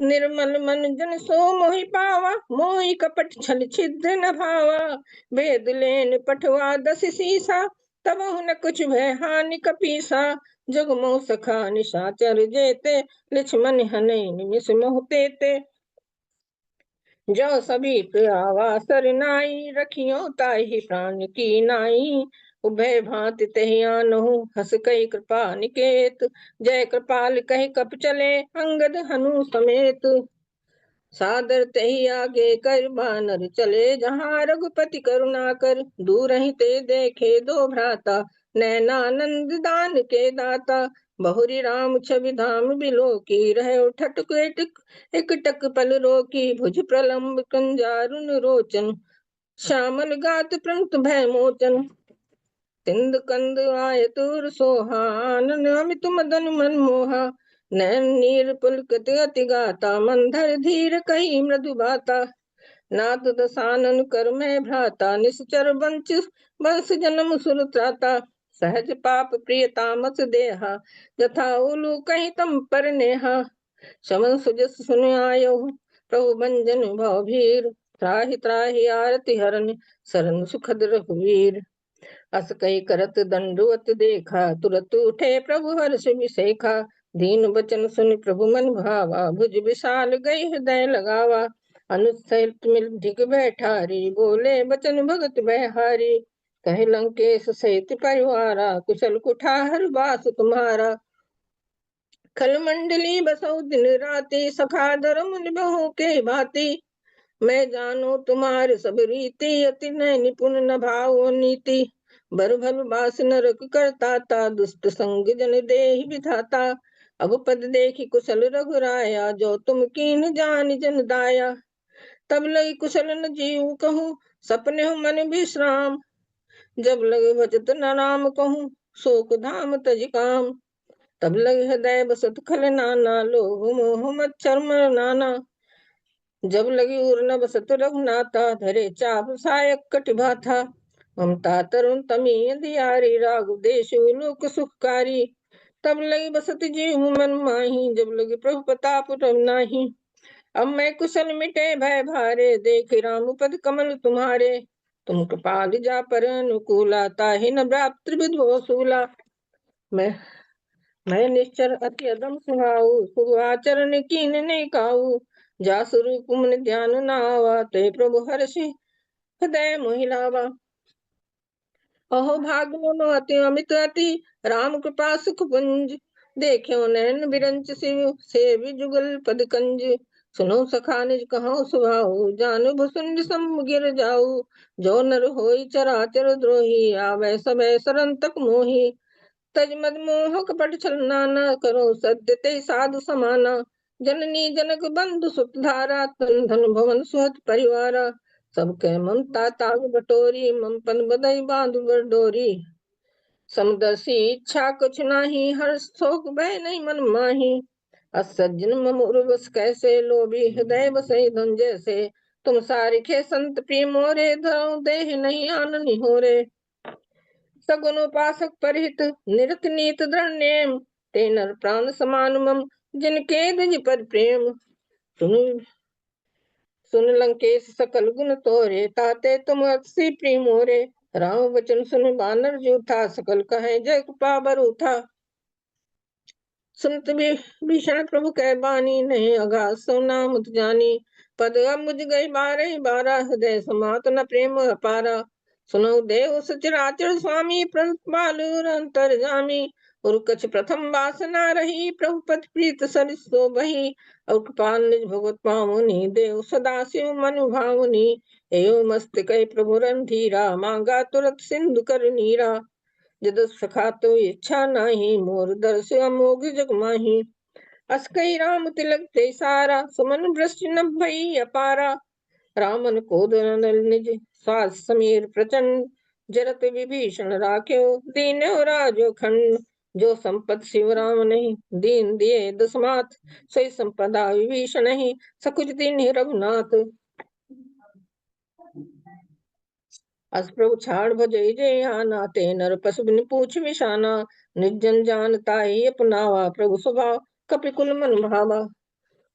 निर्मल मन जन सो मोहि पावा, मोहि कपट छल छिद्र न भावा। वेद लेन पठवा दस सीसा, तबहु न कुछ भय हानि कपीसा। जुग मोह सखा निशाचर जेते, लक्ष्मण हनई निमिष मोह तेते। जो सभी आवा सरनाई, रखियो ताहि प्राण की नाई। उभय भांति तहि आनहु, हस कहि कृपा निकेत। जय कृपाल कहि कप चले, अंगद हनु समेत। सादर तही आगे कर बानर चले, जहाँ रघुपति करुणा कर। दूर ही ते देखे दो भ्राता, नैनानंद दान के दाता। बहुरी राम छवि धाम बिलो की, रहे ठटक एक टक पल रोकी। भुज प्रलम्ब कंजारुन रोचन, श्यामल गात प्रणत भय मोचन। तिंद कंद आय तुर सोहा, आनन अमित मदन मन मोहा। नैन नीर पुलकत अति गाता, मंधर धीर कही मृदु बाता। नाथ दसानन कर में भ्राता, निश्चर वंश जन्म सुर त्राता। सहज पाप प्रिय तामस देहा, यथा उलू कहीं तम पर नेहा। समन सुजस सुन आयो, प्रभु भंजन भव भीर। त्राहि त्राहि आरति हरन, शरण सुखद रघुवीर। अस कही करत दंडवत देखा, तुरत उठे प्रभु हर्ष विसेखा। दीन बचन सुन प्रभु मन भावा, भुज विशाल गई हृदय लगावा। अनुसहित मिल ढिग बैठारी, बोले बचन भगत बहारी। कहे लंकेश सहित परिवारा, कुशल कुठार बास तुम्हारा। खल मंडली बसौ दिन राति, सखा धर्म निभहु के भांति। मैं जानो तुम्हारे सब रीति, अति निपुण न भाव नीति। बर भल बास नरक करता ता, दुष्ट संग जन देहि विधाता। अब पद देखी कुशल रघुराया, जो तुम कीन जान जन दाया। तब लगी कुशल न जीव कहूँ, सपने हो मन विश्राम। जब लगे भजत न नाम कहूँ, शोक धाम तज काम। तब लगे हृदय बसत खल नाना, लोभ मोह मच्छर मर नाना। जब लगी उर न बसत रघुनाथा, धरे चाप सायक कटिभा था। ममता तरुण तमी अंधियारी, राघु देश लोक सुखकारी। तब लगी बसत जीव मन माही, जब लगी प्रभु प्रताप रव नाही। अब मैं कुशल मिटे भय भारे, देख राम पद कमल तुम्हारे। तुम कृपाल जा पर अनुकूला, ताहि न प्राप्त विधो सूला। मैं निश्चर अति अदम सुहाऊ, सुआचरण कीन नहीं काऊ। जा स्वरूप मन ध्यान न आवा, ते प्रभु हर्षि हृदय मोहिलावा। अहो भाग्य अति अमित अति, राम कृपा सुख पुंज। देख्यो नैन बिरंच शिव, सेवि जुगल पद कंज। सुनो सखा निज कहो सुभाऊ, जानु भुसुंड सम गिर जाऊ। जो नर होई चराचर द्रोही, आवे सबे सरन तक मोही। तज मद मोह कपट छलना, न करो सत्य ते साधु समाना। जननी जनक बंधु सुत धारा, तन धन भवन सुहत परिवारा। सबके ममता ताग बटोरी, ममपन बदई बांधु बरडोरी। समदर्शी इच्छा कुछ नाही, हर शोक भय नहीं मन माही। असज्जन मम बस कैसे, लोभी हृदय बसई धन जैसे। तुम सारिखे संत प्रिय मोरे, धरो देह नहीं आन निहोरे। सगुन उपासक परहित, निरत नीत दृढ़ नेम। ते नर प्राण समान मम, जिनके द्विज पर प्रेम। सुन सुन लंकेश सकल गुण तोरे, ताते तुम अति प्रिय मोरे। राम वचन सुन बानर जो था, सकल कहे जय कृपा बरु था। सुनत भीषण प्रभु कह बानी, नहीं अगाध सो नाम जानी। पद मुझ गई बारह बारह, हृदय समात न प्रेम अपारा। सुनो देव सचराचर स्वामी, प्रभुपाल अंतर जामी। और कछ प्रथम वासना रही, प्रभु पद प्रीत सरिसो बही। और कृपाल निज भगवत पामुनि, देव सदा शिव मनु भावनी। एवं मस्त कह प्रभु रंधीरा, मांगा तुरत सिंधु कर नीरा। जद सखा तो इच्छा नाही, मोर दर्श अमोघ जग माही। अस कही राम तिलक ते सारा, सुमन वृष्टि न भई अपारा। रामन क्रोध नल निज, सास समीर प्रचंड। जरत विभीषण राख्यो, दीन्यो राजो खंड। जो संपत शिव राम नहीं, दीन दिए दसमात। सोई संपदा विभीषण नहीं, सकुच दीन रघुनाथ। अस प्रभु छाड़ भजई जय आना, ते नर पशु बिन पूछ विषाना। निर्जन जानता ही अपनावा, प्रभु स्वभाव कपिकुल मन भावा।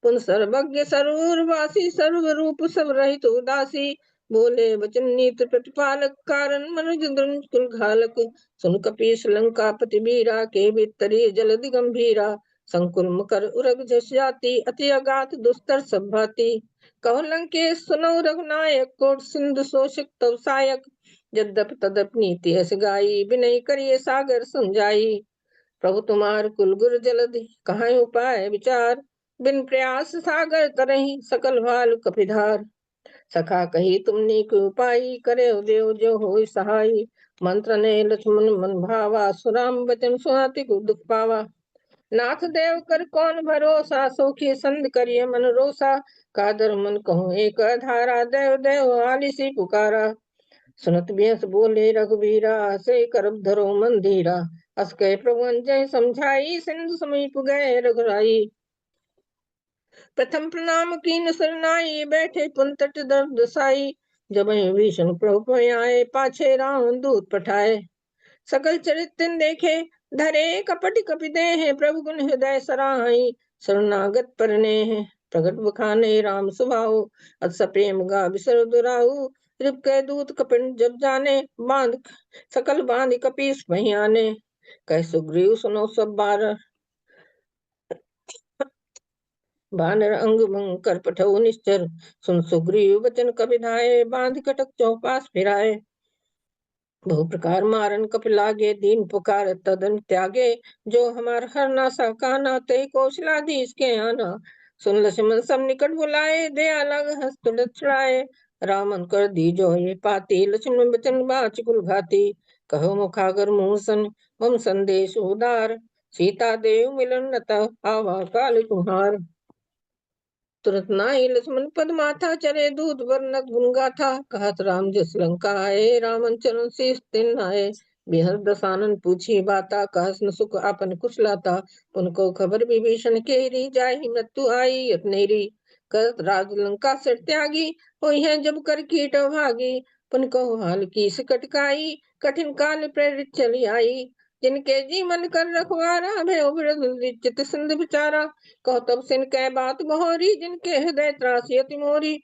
पुन सर्वज्ञ सर्ववासी, सर्व रूप सब रहित उदासी। बोले वचन नीत प्रतिपालक, कारण मनुज कुल घालक। सुन कपीस लंका पति बीरा, के भीतरी जलधि गंभीरा। संकुल मुकर उरग झस जाति, अति अगाध दुस्तर सब भाति। कहो लंकेश सुनो रघुनायक, कोट सिंधु शोषक तव सायक। यद्यप तदप नीति अस गाई, बिनय करिए सागर समझाई। प्रभु तुम्हार कुल गुर जलधि, कहाँ उपाय विचार। बिन प्रयास सागर तरही, सकल भाल कपिधार। सखा कही तुमने को उपाय, करे देव जो हो सहाय। मंत्र ने लक्ष्मण मन भावा, सुराम बचन सुनाति को दुख पावा। नाथ देव कर कौन भरोसा, सोखी संध करिए मन रोसा। कादर मन कहूँ एक धारा, देव देव आलिसी पुकारा। सुनत बियस बोले रघुबीरा, से करब धरो मंदिरा। अस कह प्रभु जय समझाई, सिंधु समीप गए रघुराई। प्रथम प्रणाम कीन सरनाई, बैठे पुन तट दर्द साई। जब भीषण प्रभु आए, पाछे राम दूत पठाए। सकल चरित्र देखे, धरे कपट कपि देह। प्रभु गुण हृदय सराहई, शरणागत परने हैं। प्रगट बखाने राम स्वभाव, अस प्रेम गा बिसर दुराऊ। रिप के दूत कपिन जब जाने, बांध सकल बांध कपीस वही आने। कह सुग्रीव सुनो सब बार, बानर अंग भंग कर पठऊ निश्चर। सुन सुग्रीव वचन कपि धाये, बांध कटक चौपास फिराए। बहु प्रकार मारन कप लागे, दीन पुकार तदन त्यागे। जो हमार हर ना काना, ते कौशलाधीश के आना। सुन लक्ष्मण सब निकट बुलाए, दया लग हस्त छुड़ाए। रामन कर दीजो ये पाती, लक्ष्मण बचन बाच कुल घाती। कहो मुखागर मुहसन, मम संदेश उदार। सीता देव मिलन नत, आवा काल तुम्हार। तुरत नाई लक्ष्मण पद माथा, चरे दूत वर्णक गुण गाथा। कहत राम जस लंका आए, रामन चरण शीस तिन आए। बिहस दसानन पूछी बाता, कहस न सुख आपन कुशलाता। उनको खबर विभीषण केरी, जाहि मृत्यु आई अतनेरी। कहत राज लंका से त्यागी, होई है जब कर कीट भागी। पुन कहो हाल की सकटकाई, कठिन काल प्रेरित चली आई। जिनके जी मन कर रखवारा, भय चित सिंध बिचारा। कहो तब सिन कह बात बहोरी, जिनके हृदय त्रासी अति मोरी।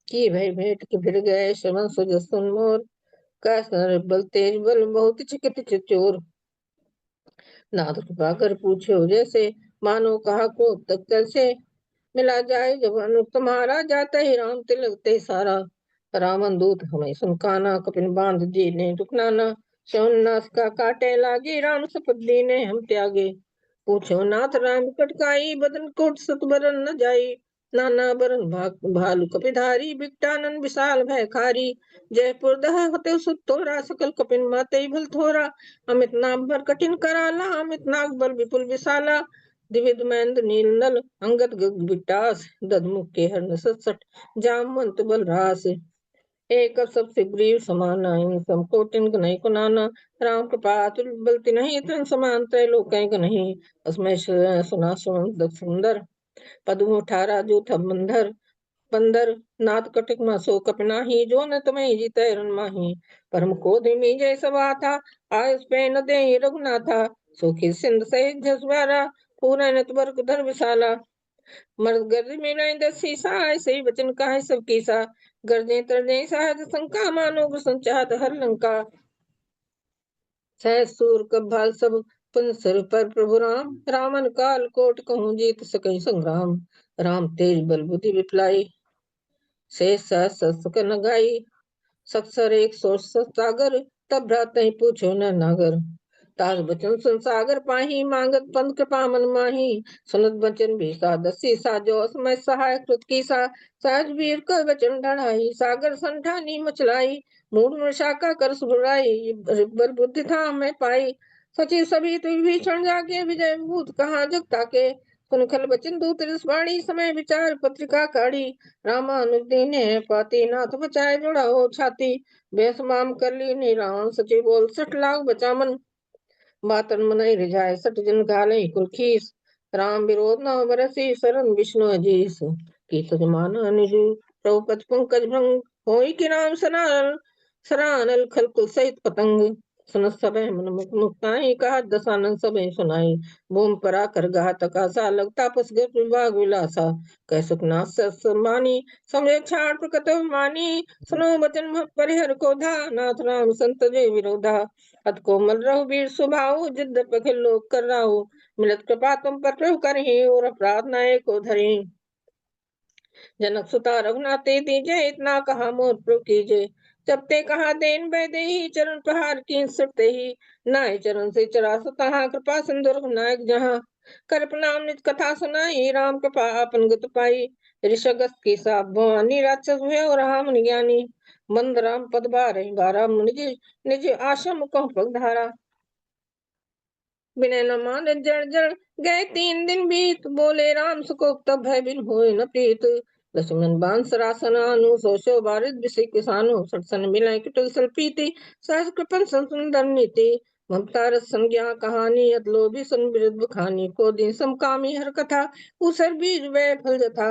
की भय भेंट के फिर गए, श्रवण सुज सुन मोर। कह बल तेज बल बहुत चिकित चोर। नाथ कृपा कर पूछो जैसे, मानो कहा को तक कैसे। मिला जाए जब अनु तुम्हारा, जाता ही राम तिलक ते सारा। रामन दूत हमें सुनकाना, कपिन बांध जी ने दुखनाना। नाश का काटे लागी, राम सपथ दीने हम त्यागे। पूछो नाथ राम कटकाई, बदन कोट सत बरन न जाई। नाना बरन भालू कपिधारी, बिकटानन विशाल भयखारी। जयपुर दह होते सुतोरा, सकल कपिन माते भल थोरा। अमित नाम भर कठिन कराला, अमित नाग बल विपुल विशाला। दिविद महेंद्र नील नल, अंगद गग विटास। दधमुख के हर सट, जामवंत बल रास। एक सबसे ग्रीव समाना, इन सम कोटिन नहीं को नाना। राम कृपा अतुल बलति नहीं, तन समान त्रैलोक नहीं। उसमें सुना सुंदर, पदम उठारा जो थम मंदर। बंदर नाथ कटक मा सो कपनाही, जो न तुम्हें जीते रन माही। परम क्रोध मीजे सवा था, आयुष पे न दे रघुनाथा। सुखी सिंध सहित जसवारा, पूरा नत वर्ग धर विशाला। मर्द गर्ज में नहीं दस शीसा, ऐसे ही वचन का है सब कीसा। गर्जे तरजे सहज शंका, मानो संचात हर लंका। सह सूर कभाल सब पुन सर पर प्रभु राम। रामन काल कोट कहूँ जीत सकै संग्राम। राम तेज बल बुद्धि विप्लाई, शेष सहस सकन गाई। सक्सर एक सौ सागर, तब भ्रात पूछो न नागर। तार बचन सुन सागर पाही, मांगत पंथ कृपा मन माही। सुनत बचन भी सादसी साजो, समय सहाय कृत की सा। सहज वीर को वचन ढाई, सागर संठानी मचलाई। मूड मृषा का कर सुराई, बल बुद्धि था मैं पाई। सचिव सभी तु भीषण जाके, विजय भूत कहाँ जग ताके। सुन खल बचन दूत वाणी, समय विचार पत्रिका काढ़ी। रामानुज दीने पाती, नाथ बचाए जोड़ा हो छाती। बेस माम कर ली निरान, सचिव बोल 60 लाख बचा मन। बातन मन रिझाए, 60 जन घाले कुल खीस। राम विरोध न बरसी, शरण विष्णु अजीस। की तुझ मान निज, प्रभु पथ पंकज भंग। होई कि राम सनाल, सरानल खल कुल सहित पतंग। सुन सबे मन मुख मुक्ताई, कहा दसानन सबे सुनाई। बूम परा कर घात कासा, लगता पस बाग विलासा। कह सुखनाथ सम्मानी, समझे छाड़ प्रकट मानी। सुनो वचन परिहर को धा, नाथ राम संत जय विरोधा। अत कोमल रघु वीर स्वभाव, जिद पखिल लोक कर राहु। मिलत कृपा तुम पर प्रभु करही, और अपराध नाय को धरी। जनक सुता रघुनाथ दीजे, इतना कहा मोर प्रभु कीजे। जब ते कहा देन बैदेही, चरण प्रहार की सुरते ही। नाय चरण से चरा सुता, कृपा सिंधु रघुनायक जहाँ। कर प्रणाम निज कथा सुनाई, राम कृपा आपन गुत पाई। ऋषगस की साप भवानी, राक्षस हुए और राम ज्ञानी। मंद राम पद बारह बारा, निज निज आश्रम कह पग धारा। विनय न मान जड़ जड़, गए 3 दिन बीत। बोले राम सुकोप तब भय बिन होए न प्रीत। लक्ष्मण बान सरासनानु, सोशो बारिद बिसि किसानु। सटसन मिलय किटल सल्पीति, सहस कृपन सुंदर नीति। ममता रस संज्ञा कहानी, अतलोभी सन बिरुद बखानी। को दिन समकामी हर कथा, उसर बीज वे फल जथा।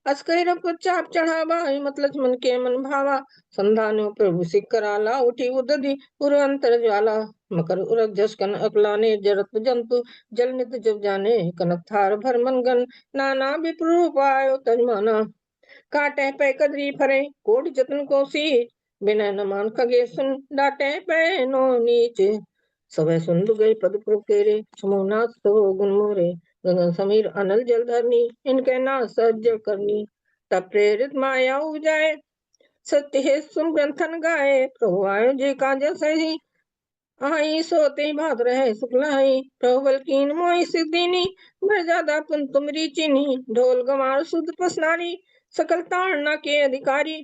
अस्कैर चाप चढ़ावा, हिमत लक्ष्मण के मन भावा। संधानो प्रभु सिख कराला, उठी उदधि पुर अंतर ज्वाला। मकर उरग जसकन अकलाने, जरत जंतु जल नित जब जाने। कनक थार भर मन गन, नाना विप्र रूप आयो तजमाना। काटे पे कदरी फरे, कोट जतन को सी। बिना न मान खगे सुन, डाटे पे नो नीच। सबे सुन गई पद पुकेरे, समूनाथ सो गुण मोरे। गगन समीर अनल जल धरनी, इनके ना सज्ज करनी। तब प्रेरित माया उपजाए, सत्य है सुन ग्रंथन गाए। प्रभु आयो जे काज सही, आई सोते भात रहे शुक्लाई। प्रभु बल कीन मोहि सिद्धिनी, भर जादा पुन तुमरी चीनी। ढोल गमार शुद्ध पसनारी, सकल ताड़ना के अधिकारी।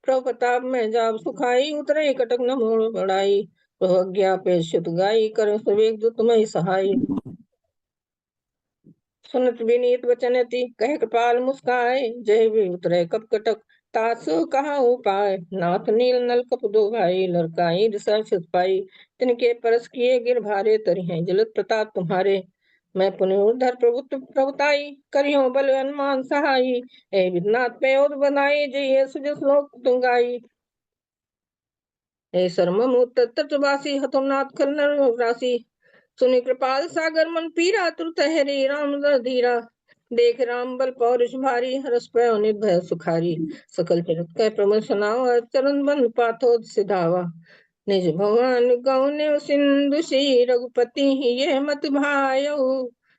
प्रभु प्रताप में जाब सुखाई, उतरे कटक न मोड़ बढ़ाई। प्रभु आज्ञा पे शुद्ध गाई, कर सुवेग जो तुम्हें सहाय। सुनत विनीत वचन अति, कह कृपाल मुस्काए। जय भी उतरे कप कटक, तासु कहा उपाय। नाथ नील नल कप दो भाई, लड़काई दिशा छित पाई। तिनके परस किए गिर भारे, तरि हैं जलत प्रताप तुम्हारे। मैं पुण्योधर प्रभुताई, करियो बल हनुमान सहाई। ए विद्यनाथ पे ओद बनाई, जय सुजस लोक तुम गाई। हे शर्म तत्वासी, हतुनाथ खन्नर राशि। सुनि कृपाल सागर मन पीरा, तुरत हरि राम धीरा। देख राम बल पौरुष भारी, हरस पयो निर्भय सुखारी। सकल जगत कै प्रमल सुनाओ, चरण बंद पाथो सिधावा। निज भगवान गौने सिंधु सी, रघुपति ये मत भायो।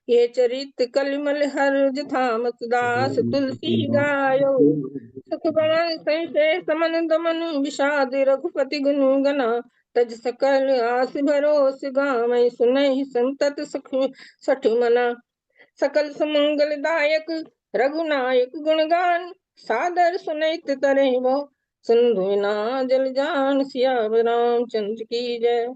ये चरित कलिमल हर जथा, मत दास तुलसी गायो। सुख बल संशय समन दमन, विषाद रघुपति गुण गना। तज सकल आस भरोस, गावै सुनहि संतत सठि मना। सकल सुमंगल दायक, रघुनायक गुणगान सादर सुनैत तरह वो, सिंधु ना जल जान सिया रामचंद्र की जय।